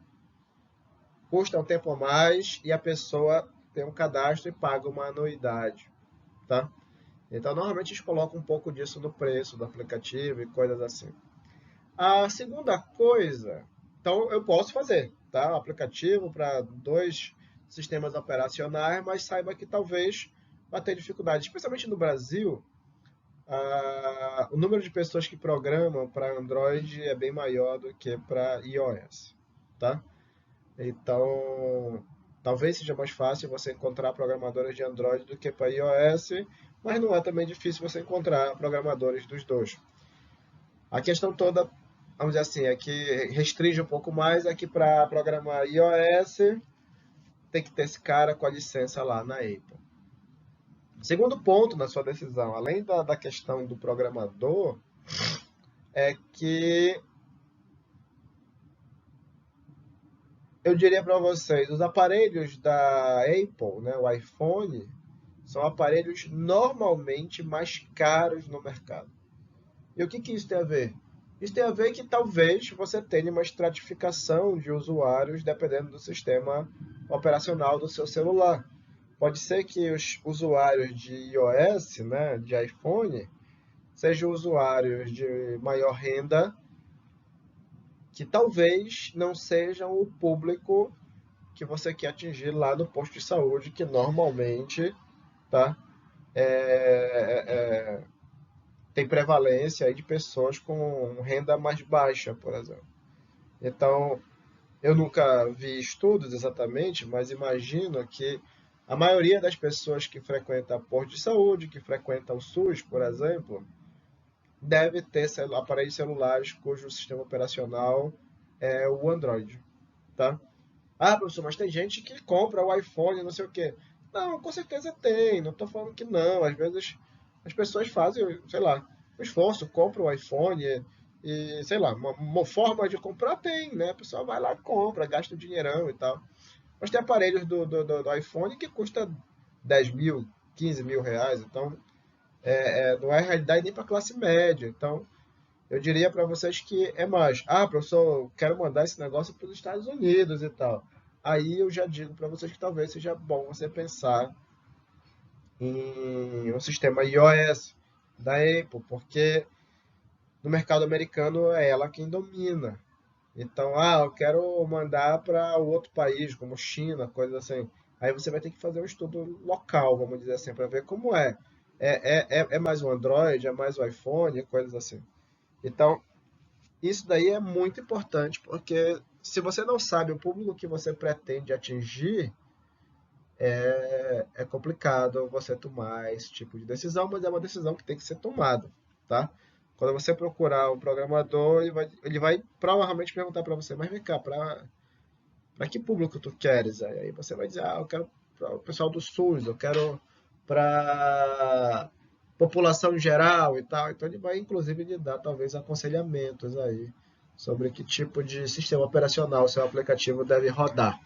custa um tempo a mais e a pessoa tem um cadastro e paga uma anuidade, tá? Então, normalmente eles colocam um pouco disso no preço do aplicativo e coisas assim. A segunda coisa, então eu posso fazer, tá? O aplicativo para 2 sistemas operacionais, mas saiba que talvez vai ter dificuldade, especialmente no Brasil. O número de pessoas que programam para Android é bem maior do que para iOS, tá? Então, talvez seja mais fácil você encontrar programadores de Android do que para iOS, mas não é também difícil você encontrar programadores dos dois. A questão toda, vamos dizer assim, é que restringe um pouco mais, é que para programar iOS tem que ter esse cara com a licença lá na Apple. Segundo ponto na sua decisão, além da questão do programador, é que eu diria para vocês, os aparelhos da Apple, né, o iPhone, são aparelhos normalmente mais caros no mercado. E o que isso tem a ver? Isso tem a ver que talvez você tenha uma estratificação de usuários dependendo do sistema operacional do seu celular. Pode ser que os usuários de iOS, né, de iPhone, sejam usuários de maior renda, que talvez não sejam o público que você quer atingir lá no posto de saúde, que normalmente, tá, é, tem prevalência aí de pessoas com renda mais baixa, por exemplo. Então, eu nunca vi estudos exatamente, mas imagino que a maioria das pessoas que frequentam posto de saúde, que frequentam o SUS, por exemplo, deve ter aparelhos celulares cujo sistema operacional é o Android, tá? Ah, professor, mas tem gente que compra o iPhone, não sei o quê. Não, com certeza tem, não estou falando que não. Às vezes as pessoas fazem, sei lá, um esforço, compram o iPhone sei lá, uma forma de comprar tem, né? A pessoa vai lá, compra, gasta o dinheirão e tal. Mas tem aparelhos do iPhone que custa 10 mil, 15 mil reais, então não é realidade nem para classe média. Então, eu diria para vocês que é mais. Ah, professor, eu quero mandar esse negócio para os Estados Unidos e tal. Aí eu já digo para vocês que talvez seja bom você pensar em um sistema iOS da Apple, porque no mercado americano é ela quem domina. Então, eu quero mandar para outro país, como China, coisa assim. Aí você vai ter que fazer um estudo local, vamos dizer assim, para ver como é. É mais o Android, é mais o iPhone, coisas assim. Então, isso daí é muito importante, porque se você não sabe o público que você pretende atingir, é complicado você tomar esse tipo de decisão, mas é uma decisão que tem que ser tomada, tá? Quando você procurar um programador, ele vai provavelmente perguntar para você, mas vem cá, para que público tu queres? Aí você vai dizer, eu quero para o pessoal do SUS, eu quero para população em geral e tal. Então ele vai inclusive lhe dar talvez aconselhamentos aí sobre que tipo de sistema operacional seu aplicativo deve rodar.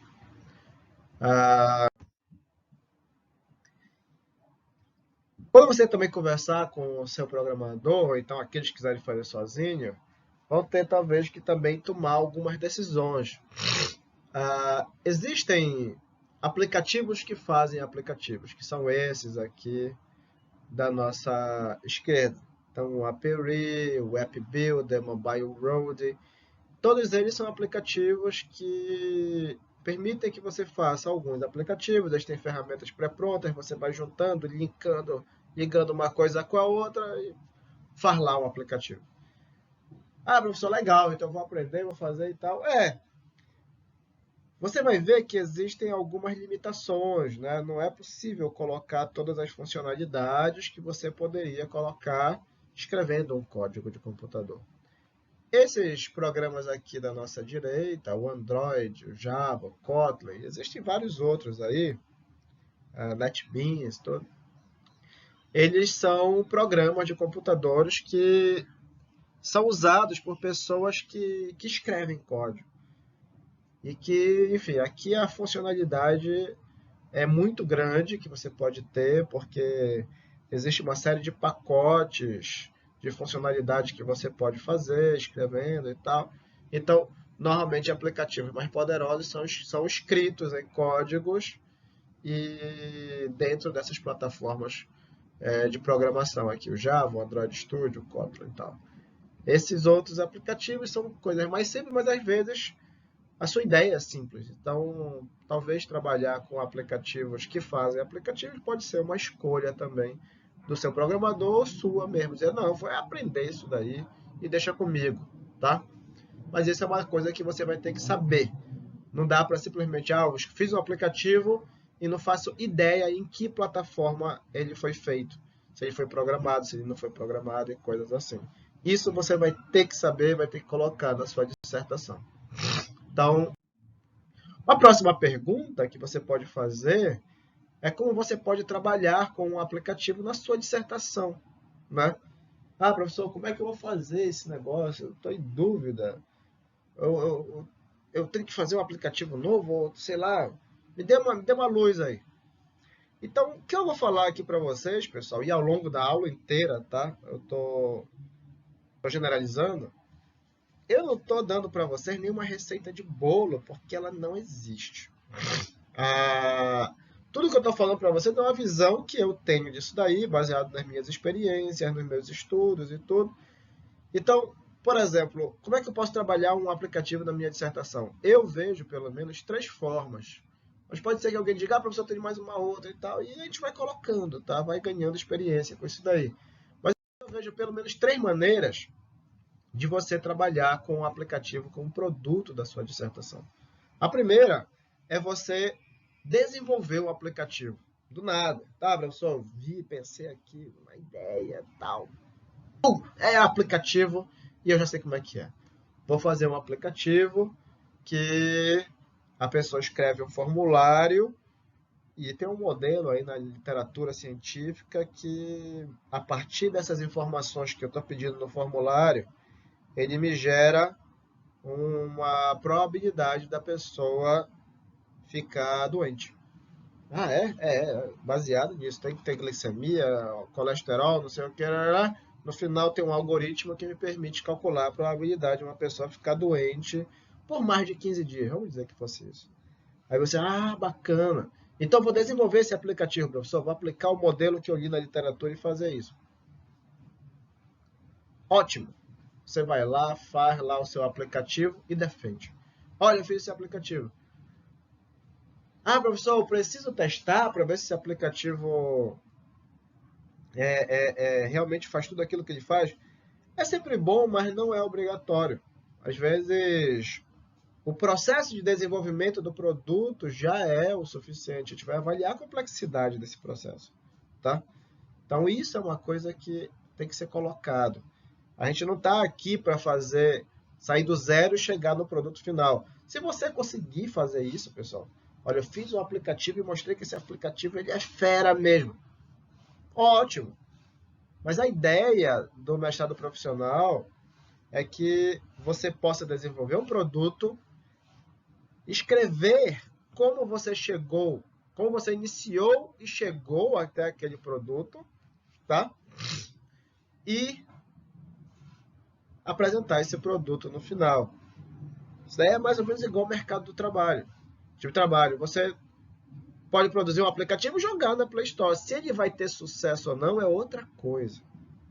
Quando você também conversar com o seu programador, ou então aqueles que quiserem fazer sozinho, vão ter talvez que também tomar algumas decisões. Existem aplicativos que fazem aplicativos, que são esses aqui da nossa esquerda. Então, o Apery, o App Builder, Mobile Road, todos eles são aplicativos que permitem que você faça alguns aplicativos, eles têm ferramentas pré-prontas, você vai juntando, linkando, ligando uma coisa com a outra e faz lá um aplicativo. Ah, professor, legal, então vou aprender, vou fazer e tal. Você vai ver que existem algumas limitações, né? Não é possível colocar todas as funcionalidades que você poderia colocar escrevendo um código de computador. Esses programas aqui da nossa direita, o Android, o Java, o Kotlin, existem vários outros aí, a NetBeans, todo. Eles são programas de computadores que são usados por pessoas que escrevem código. E que, enfim, aqui a funcionalidade é muito grande que você pode ter, porque existe uma série de pacotes de funcionalidade que você pode fazer, escrevendo e tal. Então, normalmente aplicativos mais poderosos são escritos em códigos e dentro dessas plataformas de programação aqui, o Java, o Android Studio, o Kotlin e tal. Esses outros aplicativos são coisas mais simples, mas às vezes a sua ideia é simples. Então, talvez trabalhar com aplicativos que fazem aplicativos pode ser uma escolha também do seu programador ou sua mesmo. Dizer, não, vou aprender isso daí e deixa comigo, tá? Mas isso é uma coisa que você vai ter que saber. Não dá para simplesmente, eu fiz um aplicativo e não faço ideia em que plataforma ele foi feito. Se ele foi programado, se ele não foi programado e coisas assim. Isso você vai ter que saber, vai ter que colocar na sua dissertação. Então, a próxima pergunta que você pode fazer é como você pode trabalhar com um aplicativo na sua dissertação, né? Professor, como é que eu vou fazer esse negócio? Eu estou em dúvida. Eu tenho que fazer um aplicativo novo, ou sei lá, me dê uma luz aí. Então, o que eu vou falar aqui para vocês, pessoal, e ao longo da aula inteira, tá? Eu tô generalizando. Eu não estou dando para vocês nenhuma receita de bolo, porque ela não existe. Tudo que eu estou falando para vocês é uma visão que eu tenho disso daí, baseado nas minhas experiências, nos meus estudos e tudo. Então, por exemplo, como é que eu posso trabalhar um aplicativo na minha dissertação? Eu vejo, pelo menos, 3 formas. Mas pode ser que alguém diga, professor, tem mais uma outra e tal, e a gente vai colocando, tá? Vai ganhando experiência com isso daí. Mas eu vejo, pelo menos, 3 maneiras de você trabalhar com o aplicativo, com o produto da sua dissertação. A primeira é você desenvolver o aplicativo. Do nada, tá, professor? Pensei aqui, uma ideia, tal. É aplicativo e eu já sei como é que é. Vou fazer um aplicativo que a pessoa escreve um formulário e tem um modelo aí na literatura científica que, a partir dessas informações que eu estou pedindo no formulário, ele me gera uma probabilidade da pessoa ficar doente. Baseado nisso. Tem que ter glicemia, colesterol, não sei o que. No final tem um algoritmo que me permite calcular a probabilidade de uma pessoa ficar doente por mais de 15 dias. Vamos dizer que fosse isso. Aí você, bacana. Então vou desenvolver esse aplicativo, professor. Vou aplicar o modelo que eu li na literatura e fazer isso. Ótimo. Você vai lá, faz lá o seu aplicativo e defende. Olha, eu fiz esse aplicativo. Professor, eu preciso testar para ver se esse aplicativo realmente faz tudo aquilo que ele faz. É sempre bom, mas não é obrigatório. Às vezes, o processo de desenvolvimento do produto já é o suficiente. A gente vai avaliar a complexidade desse processo, tá? Então, isso é uma coisa que tem que ser colocado. A gente não está aqui para sair do zero e chegar no produto final. Se você conseguir fazer isso, pessoal, olha, eu fiz um aplicativo e mostrei que esse aplicativo ele é fera mesmo. Ótimo! Mas a ideia do mestrado profissional é que você possa desenvolver um produto, escrever como você chegou, como você iniciou e chegou até aquele produto, tá? E apresentar esse produto no final. Isso daí é mais ou menos igual ao mercado do trabalho. Tipo de trabalho, você pode produzir um aplicativo e jogar na Play Store. Se ele vai ter sucesso ou não é outra coisa,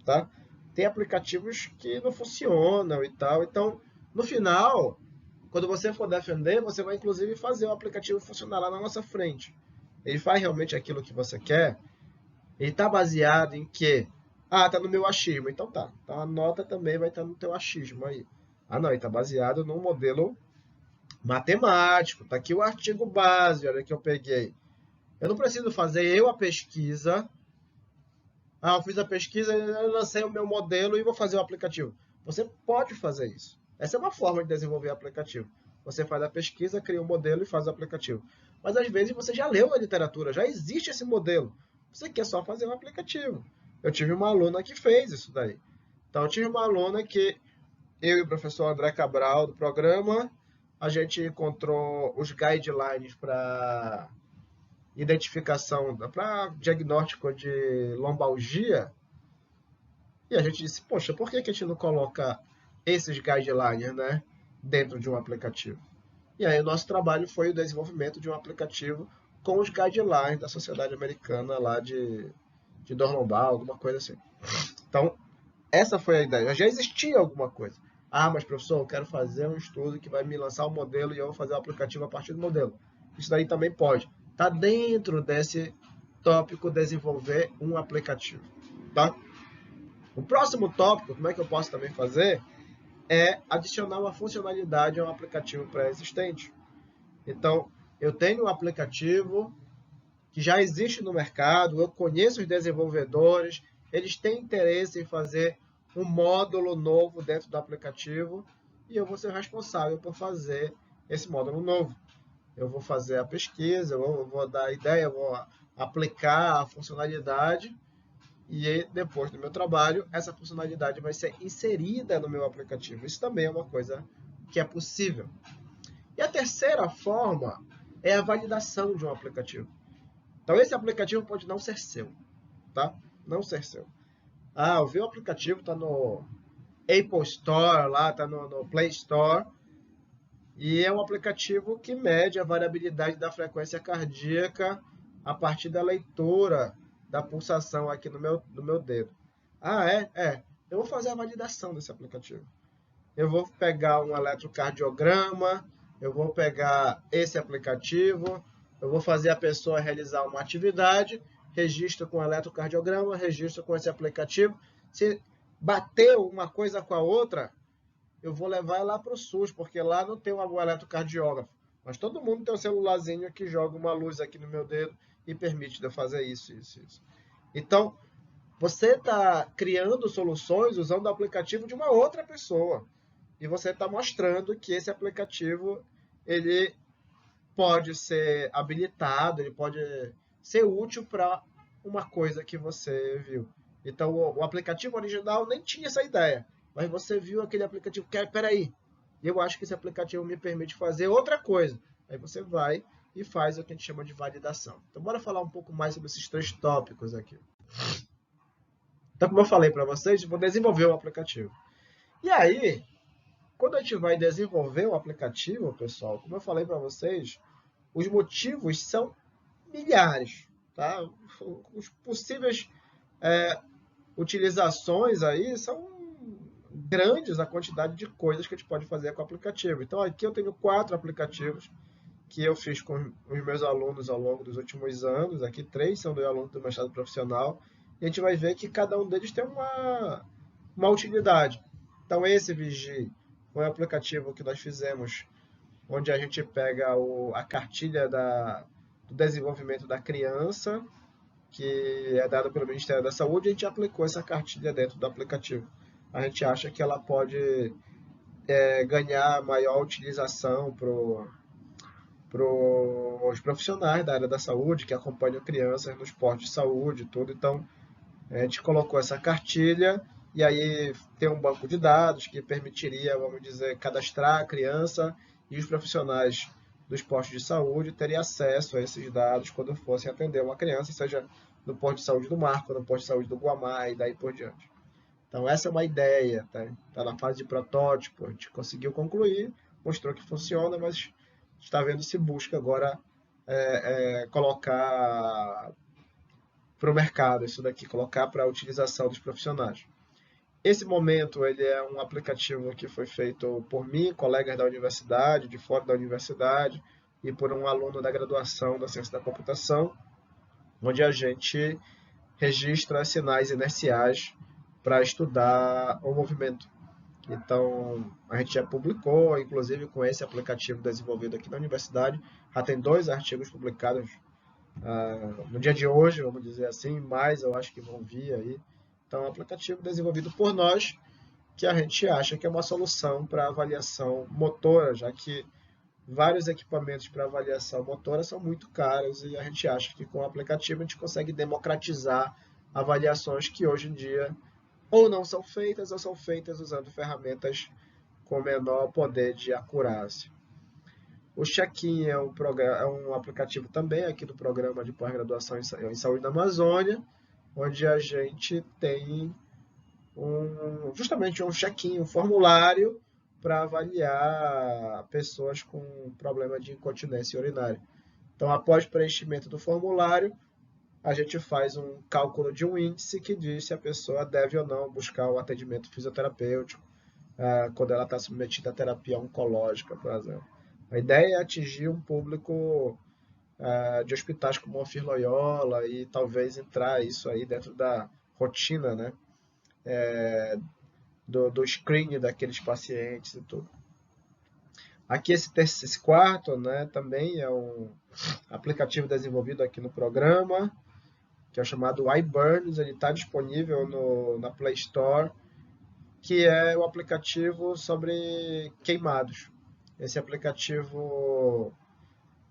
tá? Tem aplicativos que não funcionam e tal. Então, no final, quando você for defender, você vai inclusive fazer o aplicativo funcionar lá na nossa frente. Ele faz realmente aquilo que você quer? Ele está baseado em quê? Tá no meu achismo. Então tá. Então a nota também vai estar no teu achismo aí. Não, ele está baseado num modelo matemático. Tá aqui o artigo base, olha que eu peguei. Eu não preciso fazer eu a pesquisa. Eu fiz a pesquisa, eu lancei o meu modelo e vou fazer o aplicativo. Você pode fazer isso. Essa é uma forma de desenvolver aplicativo. Você faz a pesquisa, cria um modelo e faz o aplicativo. Mas às vezes você já leu a literatura, já existe esse modelo. Você quer só fazer um aplicativo. Eu tive uma aluna que fez isso daí. Então eu tive uma aluna que eu e o professor André Cabral do programa, a gente encontrou os guidelines para identificação, para diagnóstico de lombalgia, E a gente disse, poxa, por que que a gente não coloca esses guidelines, né, dentro de um aplicativo? E aí o nosso trabalho foi o desenvolvimento de um aplicativo com os guidelines da Sociedade Americana lá de dor lombar, alguma coisa assim. Então, essa foi a ideia. Já existia alguma coisa. Ah, mas professor, eu quero fazer um estudo que vai me lançar um modelo e eu vou fazer o um aplicativo a partir do modelo. Isso daí também pode. Está dentro desse tópico desenvolver um aplicativo. Tá? O próximo tópico, como é que eu posso também fazer, é adicionar uma funcionalidade a um aplicativo pré-existente. Então, eu tenho um aplicativo que já existe no mercado, eu conheço os desenvolvedores, eles têm interesse em fazer um módulo novo dentro do aplicativo e eu vou ser responsável por fazer esse módulo novo. Eu vou fazer a pesquisa, eu vou dar a ideia, eu vou aplicar a funcionalidade e depois do meu trabalho, essa funcionalidade vai ser inserida no meu aplicativo. Isso também é uma coisa que é possível. E a terceira forma é a validação de um aplicativo. Então, esse aplicativo pode não ser seu, tá? Não ser seu. Ah, eu vi o aplicativo, tá no Apple Store, lá, tá no Play Store, e é um aplicativo que mede a variabilidade da frequência cardíaca a partir da leitura da pulsação aqui no meu dedo. Ah, é? É. Eu vou fazer a validação desse aplicativo. Eu vou pegar um eletrocardiograma, eu vou pegar esse aplicativo, eu vou fazer a pessoa realizar uma atividade, registro com o eletrocardiograma, registro com esse aplicativo. Se bater uma coisa com a outra, eu vou levar ela para o SUS, porque lá não tem um eletrocardiógrafo. Mas todo mundo tem um celularzinho que joga uma luz aqui no meu dedo e permite eu fazer isso. Então, você está criando soluções usando o aplicativo de uma outra pessoa. E você está mostrando que esse aplicativo ele pode ser habilitado, ele pode ser útil para uma coisa que você viu. Então, o aplicativo original nem tinha essa ideia, mas você viu aquele aplicativo, peraí, eu acho que esse aplicativo me permite fazer outra coisa. Aí você vai e faz o que a gente chama de validação. Então, bora falar um pouco mais sobre esses três tópicos aqui. Então, como eu falei para vocês, vou desenvolver o aplicativo. E aí, quando a gente vai desenvolver o aplicativo, pessoal, como eu falei para vocês, os motivos são milhares, tá? Os possíveis utilizações aí são grandes a quantidade de coisas que a gente pode fazer com o aplicativo. Então aqui eu tenho 4 aplicativos que eu fiz com os meus alunos ao longo dos últimos anos. Aqui 3 são do aluno do mestrado profissional. E a gente vai ver que cada um deles tem uma utilidade. Então esse Vigi foi um aplicativo que nós fizemos onde a gente pega a cartilha do desenvolvimento da criança, que é dada pelo Ministério da Saúde, e a gente aplicou essa cartilha dentro do aplicativo. A gente acha que ela pode ganhar maior utilização para os profissionais da área da saúde que acompanham crianças nos postos de saúde e tudo. Então, a gente colocou essa cartilha e aí tem um banco de dados que permitiria, vamos dizer, cadastrar a criança e os profissionais dos postos de saúde teriam acesso a esses dados quando fossem atender uma criança, seja no posto de saúde do Marco, no posto de saúde do Guamá e daí por diante. Então essa é uma ideia, tá na fase de protótipo, a gente conseguiu concluir, mostrou que funciona, mas está vendo se busca agora colocar para o mercado isso daqui, colocar para a utilização dos profissionais. Esse momento ele é um aplicativo que foi feito por mim, colegas da universidade, de fora da universidade, e por um aluno da graduação da ciência da computação, onde a gente registra sinais inerciais para estudar o movimento. Então, a gente já publicou, inclusive com esse aplicativo desenvolvido aqui na universidade, já tem 2 artigos publicados no dia de hoje, vamos dizer assim, mais eu acho que vão vir aí. Então, é um aplicativo desenvolvido por nós, que a gente acha que é uma solução para avaliação motora, já que vários equipamentos para avaliação motora são muito caros e a gente acha que com o aplicativo a gente consegue democratizar avaliações que hoje em dia ou não são feitas ou são feitas usando ferramentas com menor poder de acurácia. O Check-in é um aplicativo também aqui do programa de pós-graduação em saúde da Amazônia, onde a gente tem justamente um check-in, um formulário para avaliar pessoas com problema de incontinência urinária. Então, após o preenchimento do formulário, a gente faz um cálculo de um índice que diz se a pessoa deve ou não buscar o atendimento fisioterapêutico quando ela está submetida à terapia oncológica, por exemplo. A ideia é atingir um público de hospitais como o Ofir Loyola e talvez entrar isso aí dentro da rotina, né, do screening daqueles pacientes e tudo. Aqui esse quarto, né, também é um aplicativo desenvolvido aqui no programa, que é o chamado iBurns, ele está disponível na Play Store, que é o aplicativo sobre queimados. Esse aplicativo,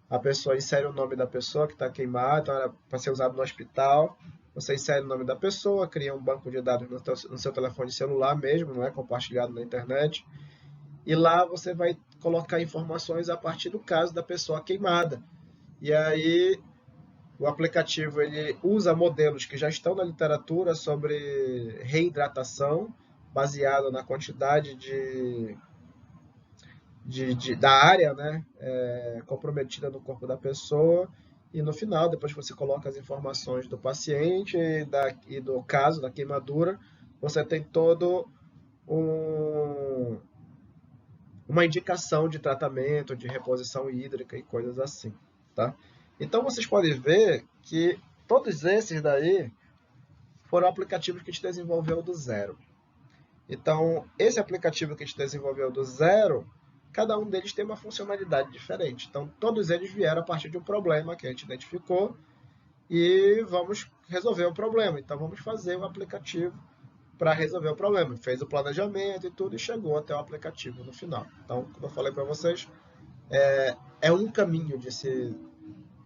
a pessoa insere o nome da pessoa que está queimada, então era para ser usado no hospital. Você insere o nome da pessoa, cria um banco de dados no seu telefone celular mesmo, não é compartilhado na internet. E lá você vai colocar informações a partir do caso da pessoa queimada. E aí o aplicativo ele usa modelos que já estão na literatura sobre reidratação, baseado na quantidade da área, né, comprometida no corpo da pessoa. E no final, depois que você coloca as informações do paciente e do caso da queimadura, você tem todo uma indicação de tratamento, de reposição hídrica e coisas assim, tá? Então vocês podem ver que todos esses daí foram aplicativos que a gente desenvolveu do zero. Então, esse aplicativo que a gente desenvolveu do zero, cada um deles tem uma funcionalidade diferente. Então, todos eles vieram a partir de um problema que a gente identificou e vamos resolver o problema. Então, vamos fazer o aplicativo para resolver o problema. Fez o planejamento e tudo e chegou até o aplicativo no final. Então, como eu falei para vocês, é um caminho de se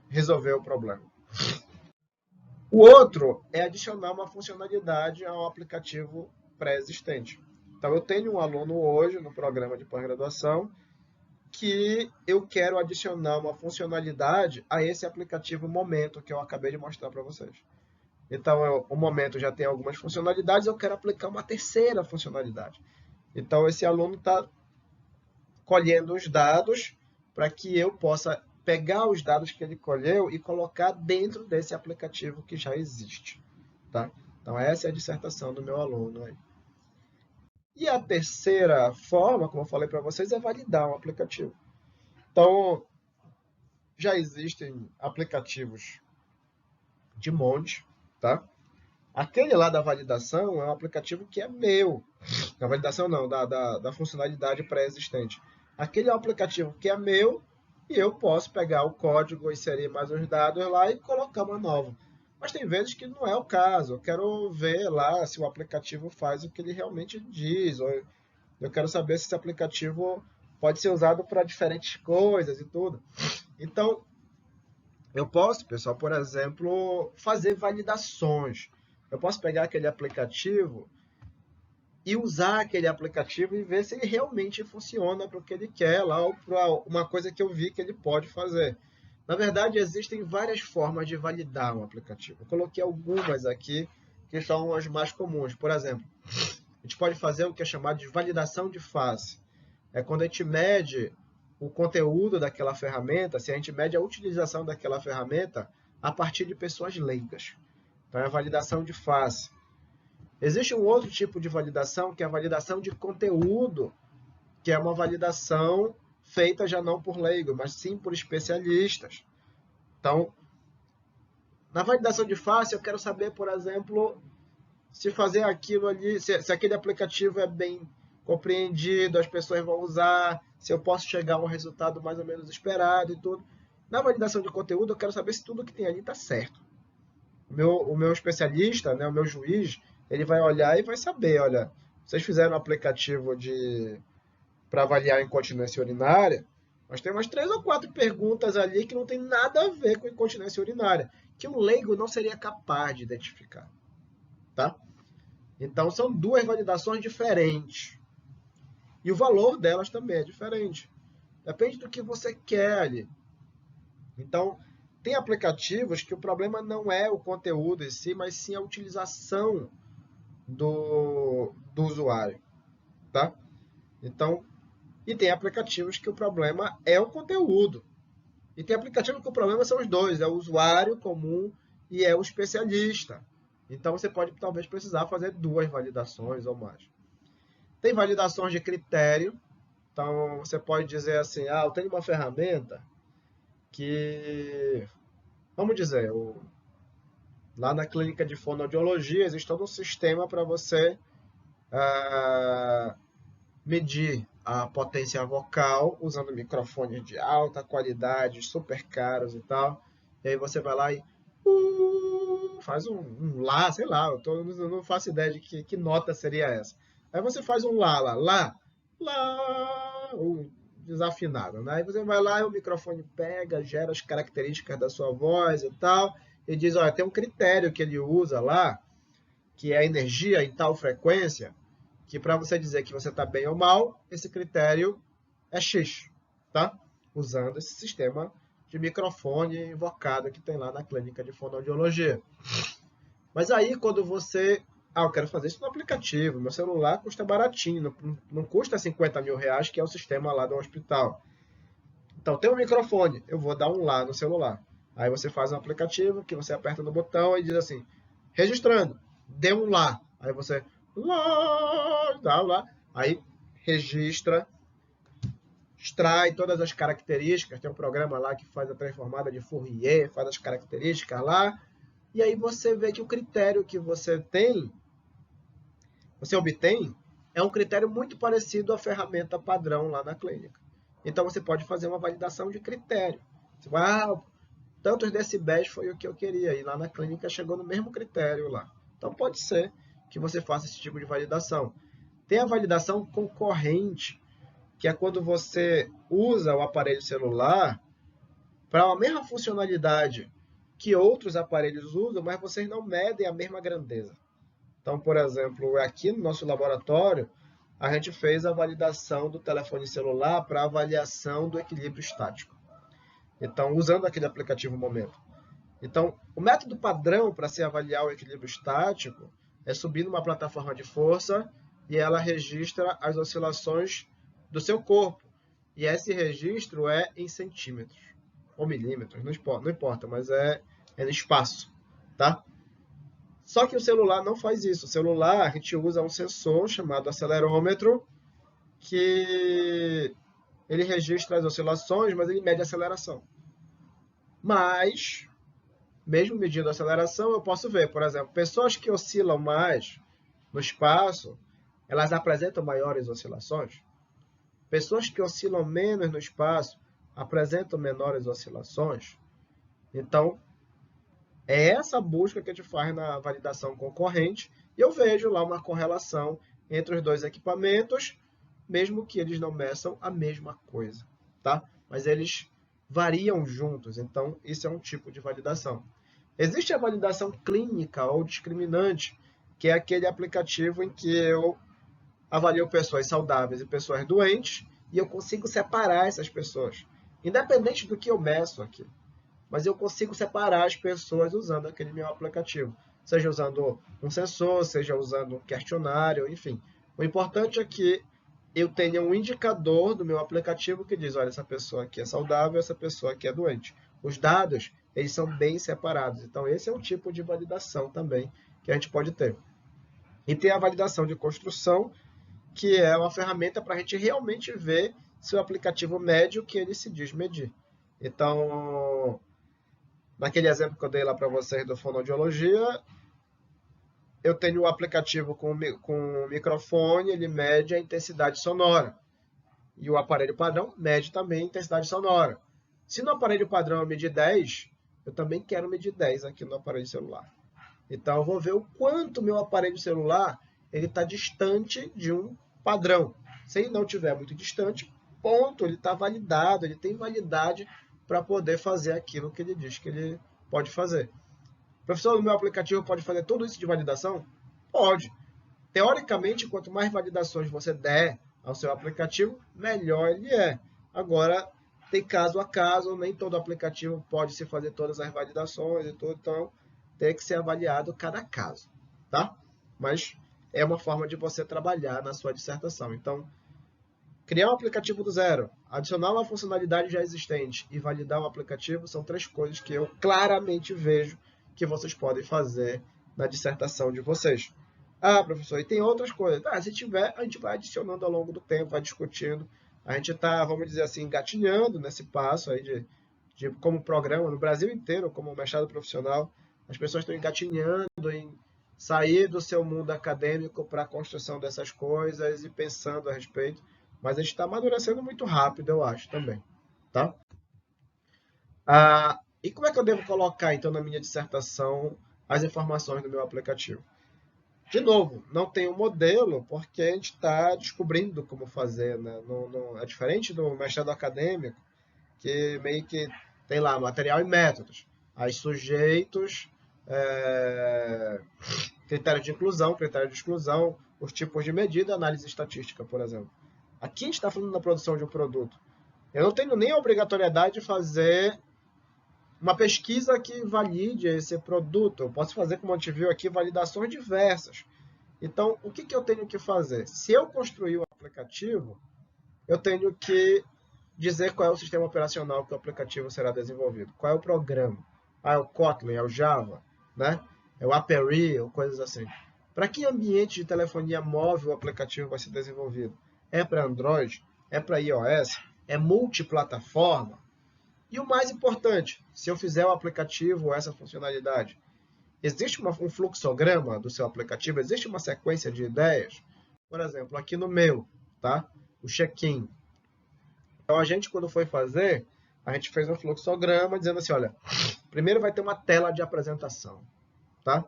resolver o problema. O outro é adicionar uma funcionalidade ao aplicativo pré-existente. Então, eu tenho um aluno hoje no programa de pós-graduação que eu quero adicionar uma funcionalidade a esse aplicativo Momento que eu acabei de mostrar para vocês. Então, o Momento já tem algumas funcionalidades, eu quero aplicar uma terceira funcionalidade. Então, esse aluno está colhendo os dados para que eu possa pegar os dados que ele colheu e colocar dentro desse aplicativo que já existe. Tá? Então, essa é a dissertação do meu aluno aí. E a terceira forma, como eu falei para vocês, é validar um aplicativo. Então, já existem aplicativos de monte, tá? Aquele lá da validação é um aplicativo que é meu. Da validação não, da funcionalidade pré-existente. Aquele é um aplicativo que é meu e eu posso pegar o código, inserir mais os dados lá e colocar uma nova. Mas tem vezes que não é o caso. Eu quero ver lá se o aplicativo faz o que ele realmente diz. Ou eu quero saber se esse aplicativo pode ser usado para diferentes coisas e tudo. Então, eu posso, pessoal, por exemplo, fazer validações. Eu posso pegar aquele aplicativo e usar aquele aplicativo e ver se ele realmente funciona para o que ele quer lá ou para uma coisa que eu vi que ele pode fazer. Na verdade, existem várias formas de validar um aplicativo. Eu coloquei algumas aqui que são as mais comuns. Por exemplo, a gente pode fazer o que é chamado de validação de face. É quando a gente mede o conteúdo daquela ferramenta, se a gente mede a utilização daquela ferramenta a partir de pessoas leigas. Então, é a validação de face. Existe um outro tipo de validação, que é a validação de conteúdo, que é uma validação feita já não por leigos, mas sim por especialistas. Então, na validação de face, eu quero saber, por exemplo, se fazer aquilo ali, se aquele aplicativo é bem compreendido, as pessoas vão usar, se eu posso chegar a um resultado mais ou menos esperado e tudo. Na validação de conteúdo, eu quero saber se tudo que tem ali está certo. O meu especialista, né, o meu juiz, ele vai olhar e vai saber, olha, vocês fizeram um aplicativo para avaliar a incontinência urinária, mas tem umas 3 ou 4 perguntas ali que não tem nada a ver com incontinência urinária, que um leigo não seria capaz de identificar. Tá? Então, são duas validações diferentes. E o valor delas também é diferente. Depende do que você quer ali. Então, tem aplicativos que o problema não é o conteúdo em si, mas sim a utilização do usuário, tá? Então, e tem aplicativos que o problema é o conteúdo. E tem aplicativo que o problema são os dois, é o usuário comum e é o especialista. Então você pode talvez precisar fazer 2 validações ou mais. Tem validações de critério, então você pode dizer assim, eu tenho uma ferramenta que, vamos dizer, lá na clínica de fonoaudiologia existe todo um sistema para você medir a potência vocal usando microfones de alta qualidade, super caros e tal. E aí você vai lá e faz um lá, sei lá, eu não faço ideia de que nota seria essa. Aí você faz um lá, desafinado, né? Aí você vai lá e o microfone pega, gera as características da sua voz e tal, e diz, olha, tem um critério que ele usa lá, que é a energia em tal frequência, que para você dizer que você está bem ou mal, esse critério é X, tá? Usando esse sistema de microfone invocado que tem lá na clínica de fonoaudiologia. Mas aí, quando você... eu quero fazer isso no aplicativo, meu celular custa baratinho, não custa 50 mil reais, que é o sistema lá do hospital. Então, tem um microfone, eu vou dar um lá no celular. Aí você faz um aplicativo que você aperta no botão e diz assim, registrando, dê um lá. Aí você, lá, dá lá. Aí registra, extrai todas as características, tem um programa lá que faz a transformada de Fourier, faz as características lá, e aí você vê que o critério que você obtém, é um critério muito parecido à ferramenta padrão lá na clínica. Então você pode fazer uma validação de critério. Você vai, tantos decibéis foi o que eu queria, e lá na clínica chegou no mesmo critério lá. Então pode ser que você faça esse tipo de validação. Tem a validação concorrente, que é quando você usa o aparelho celular para a mesma funcionalidade que outros aparelhos usam, mas vocês não medem a mesma grandeza. Então, por exemplo, aqui no nosso laboratório, a gente fez a validação do telefone celular para avaliação do equilíbrio estático. Então, usando aquele aplicativo Momento. Então, o método padrão para se avaliar o equilíbrio estático é subir numa plataforma de força e ela registra as oscilações do seu corpo. E esse registro é em centímetros ou milímetros, não importa, mas é no espaço, tá? Só que o celular não faz isso. O celular, a gente usa um sensor chamado acelerômetro, que ele registra as oscilações, mas ele mede a aceleração. Mas, mesmo medindo a aceleração, eu posso ver, por exemplo, pessoas que oscilam mais no espaço, elas apresentam maiores oscilações. Pessoas que oscilam menos no espaço apresentam menores oscilações. Então, é essa busca que a gente faz na validação concorrente e eu vejo lá uma correlação entre os dois equipamentos, mesmo que eles não meçam a mesma coisa, tá? Mas eles variam juntos, então isso é um tipo de validação. Existe a validação clínica ou discriminante, que é aquele aplicativo em que eu avalio pessoas saudáveis e pessoas doentes e eu consigo separar essas pessoas, independente do que eu meço aqui. Mas eu consigo separar as pessoas usando aquele meu aplicativo, seja usando um sensor, seja usando um questionário, enfim. O importante é que eu tenha um indicador do meu aplicativo que diz, olha, essa pessoa aqui é saudável, essa pessoa aqui é doente. Os dados, eles são bem separados. Então, esse é um tipo de validação também que a gente pode ter. E tem a validação de construção, que é uma ferramenta para a gente realmente ver se o aplicativo mede o que ele se diz medir. Então, naquele exemplo que eu dei lá para vocês do fonoaudiologia, eu tenho o aplicativo com microfone, ele mede a intensidade sonora. E o aparelho padrão mede também a intensidade sonora. Se no aparelho padrão eu medir 10, eu também quero medir 10 aqui no aparelho celular. Então eu vou ver o quanto meu aparelho celular ele está distante de um padrão. Se ele não estiver muito distante, ponto, ele está validado, ele tem validade para poder fazer aquilo que ele diz que ele pode fazer. Professor, o meu aplicativo pode fazer tudo isso de validação? Pode. Teoricamente, quanto mais validações você der ao seu aplicativo, melhor ele é. Agora, tem caso a caso, nem todo aplicativo pode se fazer todas as validações e tudo, então tem que ser avaliado cada caso, tá? Mas é uma forma de você trabalhar na sua dissertação. Então, criar um aplicativo do zero, adicionar uma funcionalidade já existente e validar o aplicativo são 3 coisas que eu claramente vejo que vocês podem fazer na dissertação de vocês. Ah, professor, e tem outras coisas. Se tiver, a gente vai adicionando ao longo do tempo, vai discutindo. A gente está, vamos dizer assim, engatinhando nesse passo aí de como programa, no Brasil inteiro, como mestrado profissional, as pessoas estão engatinhando em sair do seu mundo acadêmico para a construção dessas coisas e pensando a respeito. Mas a gente está amadurecendo muito rápido, eu acho, também. Tá? E como é que eu devo colocar, então, na minha dissertação, as informações do meu aplicativo? De novo, não tem um modelo, porque a gente está descobrindo como fazer. Né? É diferente do mestrado acadêmico, que meio que tem lá material e métodos. Aí sujeitos, critério de inclusão, critério de exclusão, os tipos de medida, análise estatística, por exemplo. Aqui a gente está falando da produção de um produto. Eu não tenho nem a obrigatoriedade de fazer uma pesquisa que valide esse produto. Eu posso fazer, como a gente viu aqui, validações diversas. Então, o que eu tenho que fazer? Se eu construir o aplicativo, eu tenho que dizer qual é o sistema operacional que o aplicativo será desenvolvido. Qual é o programa? É o Kotlin, é o Java, né? É o Apereo, ou coisas assim. Para que ambiente de telefonia móvel o aplicativo vai ser desenvolvido? É para Android? É para iOS? É multiplataforma? E o mais importante, se eu fizer o aplicativo, essa funcionalidade, existe um fluxograma do seu aplicativo? Existe uma sequência de ideias? Por exemplo, aqui no meu, tá? O check-in. Então, a gente, quando foi fazer, a gente fez um fluxograma dizendo assim, olha, primeiro vai ter uma tela de apresentação, tá?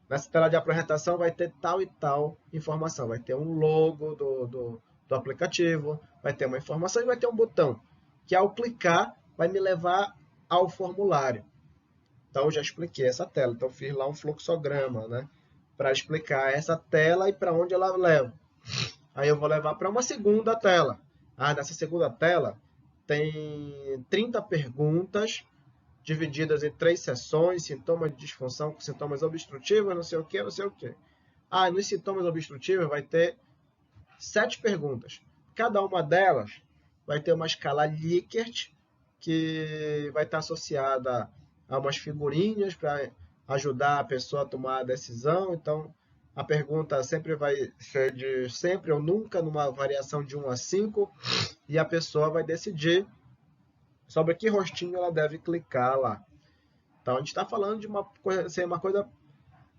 Nessa tela de apresentação vai ter tal e tal informação. Vai ter um logo do aplicativo, vai ter uma informação e vai ter um botão, que ao clicar vai me levar ao formulário. Então, eu já expliquei essa tela. Então, eu fiz lá um fluxograma, né? Para explicar essa tela e para onde ela leva. Aí eu vou levar para uma segunda tela. Nessa segunda tela tem 30 perguntas divididas em 3 seções, sintomas de disfunção, sintomas obstrutivos, não sei o que, não sei o que. Nos sintomas obstrutivos vai ter 7 perguntas. Cada uma delas vai ter uma escala Likert, que vai estar associada a umas figurinhas para ajudar a pessoa a tomar a decisão. Então, a pergunta sempre vai ser de sempre ou nunca, numa variação de 1 a 5, e a pessoa vai decidir sobre que rostinho ela deve clicar lá. Então, a gente está falando de uma coisa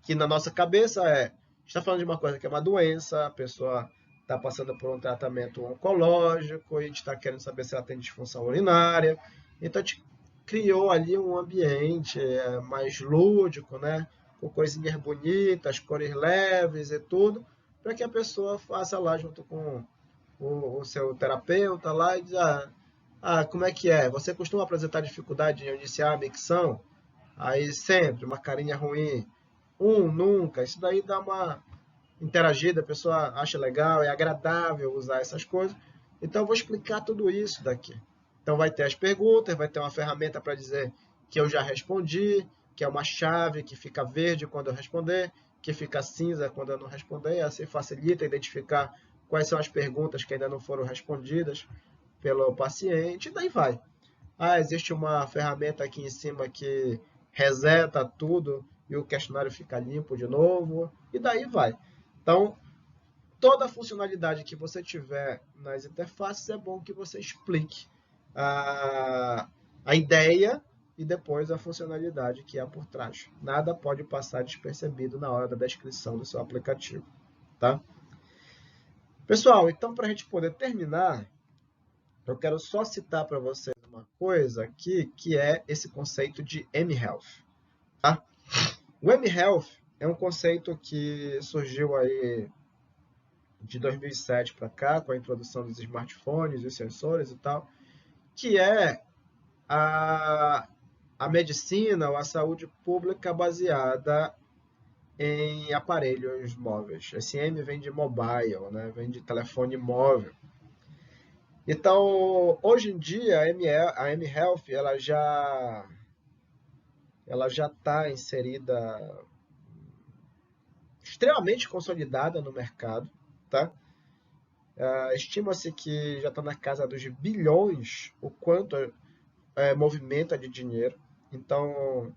que na nossa cabeça a gente está falando de uma coisa que é uma doença, a pessoa está passando por um tratamento oncológico, e a gente está querendo saber se ela tem disfunção urinária. Então, a gente criou ali um ambiente mais lúdico, né? Com coisinhas bonitas, cores leves e tudo, para que a pessoa faça lá junto com o seu terapeuta lá e diz, como é que é? Você costuma apresentar dificuldade em iniciar a micção? Aí sempre, uma carinha ruim. Nunca. Isso daí dá uma interagida, a pessoa acha legal, é agradável usar essas coisas. Então, eu vou explicar tudo isso daqui. Então, vai ter as perguntas, vai ter uma ferramenta para dizer que eu já respondi, que é uma chave que fica verde quando eu responder, que fica cinza quando eu não responder. Assim facilita identificar quais são as perguntas que ainda não foram respondidas pelo paciente, e daí vai. Existe uma ferramenta aqui em cima que reseta tudo e o questionário fica limpo de novo, e daí vai. Então, toda a funcionalidade que você tiver nas interfaces é bom que você explique a ideia e depois a funcionalidade que há por trás. Nada pode passar despercebido na hora da descrição do seu aplicativo. Tá? Pessoal, então para a gente poder terminar, eu quero só citar para vocês uma coisa aqui, que é esse conceito de mHealth. Tá? O mHealth é um conceito que surgiu aí de 2007 para cá, com a introdução dos smartphones, os sensores e tal, que é a medicina ou a saúde pública baseada em aparelhos móveis. Esse M vem de mobile, né? Vem de telefone móvel. Então, hoje em dia, a mHealth ela já está inserida extremamente consolidada no mercado, tá? Estima-se que já está na casa dos bilhões o quanto movimenta de dinheiro. Então,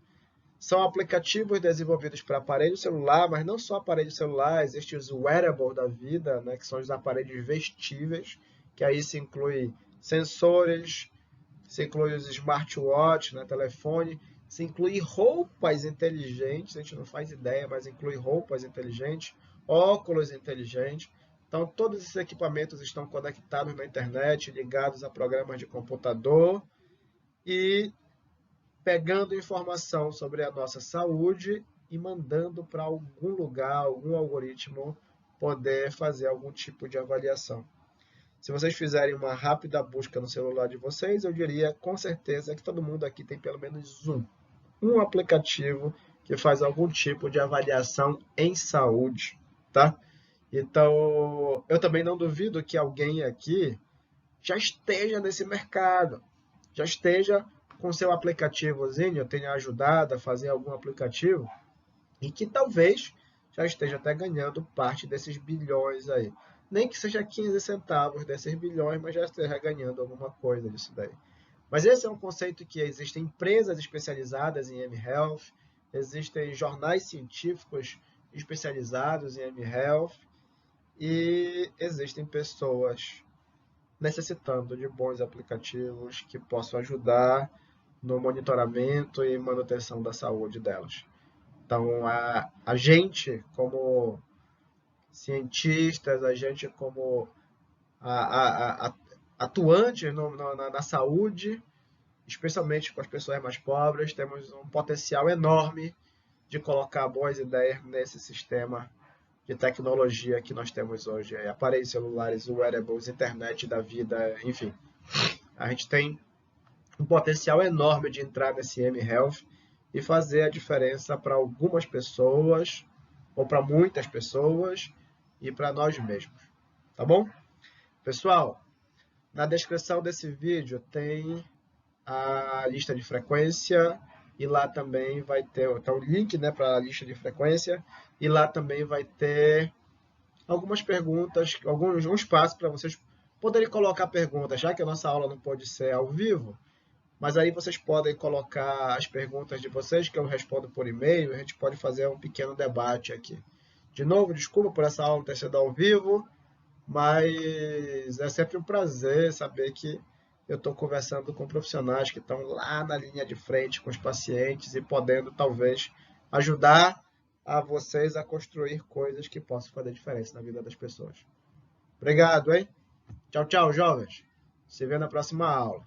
são aplicativos desenvolvidos para aparelho celular, mas não só aparelho celular, existem os wearables da vida, né, que são os aparelhos vestíveis, que aí se inclui sensores, se inclui os smartwatch, né, telefone, se inclui roupas inteligentes, a gente não faz ideia, mas inclui roupas inteligentes, óculos inteligentes. Então, todos esses equipamentos estão conectados na internet, ligados a programas de computador e pegando informação sobre a nossa saúde e mandando para algum lugar, algum algoritmo poder fazer algum tipo de avaliação. Se vocês fizerem uma rápida busca no celular de vocês, eu diria com certeza que todo mundo aqui tem pelo menos um aplicativo que faz algum tipo de avaliação em saúde, tá? Então, eu também não duvido que alguém aqui já esteja nesse mercado, já esteja com seu aplicativozinho, tenha ajudado a fazer algum aplicativo e que talvez já esteja até ganhando parte desses bilhões aí. Nem que seja 15 centavos desses bilhões, mas já esteja ganhando alguma coisa disso daí. Mas esse é um conceito que existem empresas especializadas em mHealth, existem jornais científicos especializados em mHealth e existem pessoas necessitando de bons aplicativos que possam ajudar no monitoramento e manutenção da saúde delas. Então, a gente, como cientistas, a gente, como atuantes na saúde, especialmente com as pessoas mais pobres, temos um potencial enorme de colocar boas ideias nesse sistema de tecnologia que nós temos hoje. Aparelhos celulares, wearables, internet da vida, enfim. A gente tem um potencial enorme de entrar nesse mHealth e fazer a diferença para algumas pessoas, ou para muitas pessoas, e para nós mesmos. Tá bom? Pessoal, na descrição desse vídeo tem a lista de frequência e lá também vai ter o link, né, para a lista de frequência e lá também vai ter algumas perguntas, um espaço para vocês poderem colocar perguntas, já que a nossa aula não pode ser ao vivo, mas aí vocês podem colocar as perguntas de vocês que eu respondo por e-mail, a gente pode fazer um pequeno debate aqui. De novo, desculpa por essa aula não ter sido ao vivo, mas é sempre um prazer saber que eu estou conversando com profissionais que estão lá na linha de frente com os pacientes e podendo, talvez, ajudar a vocês a construir coisas que possam fazer diferença na vida das pessoas. Obrigado, hein? Tchau, tchau, jovens. Se vê na próxima aula.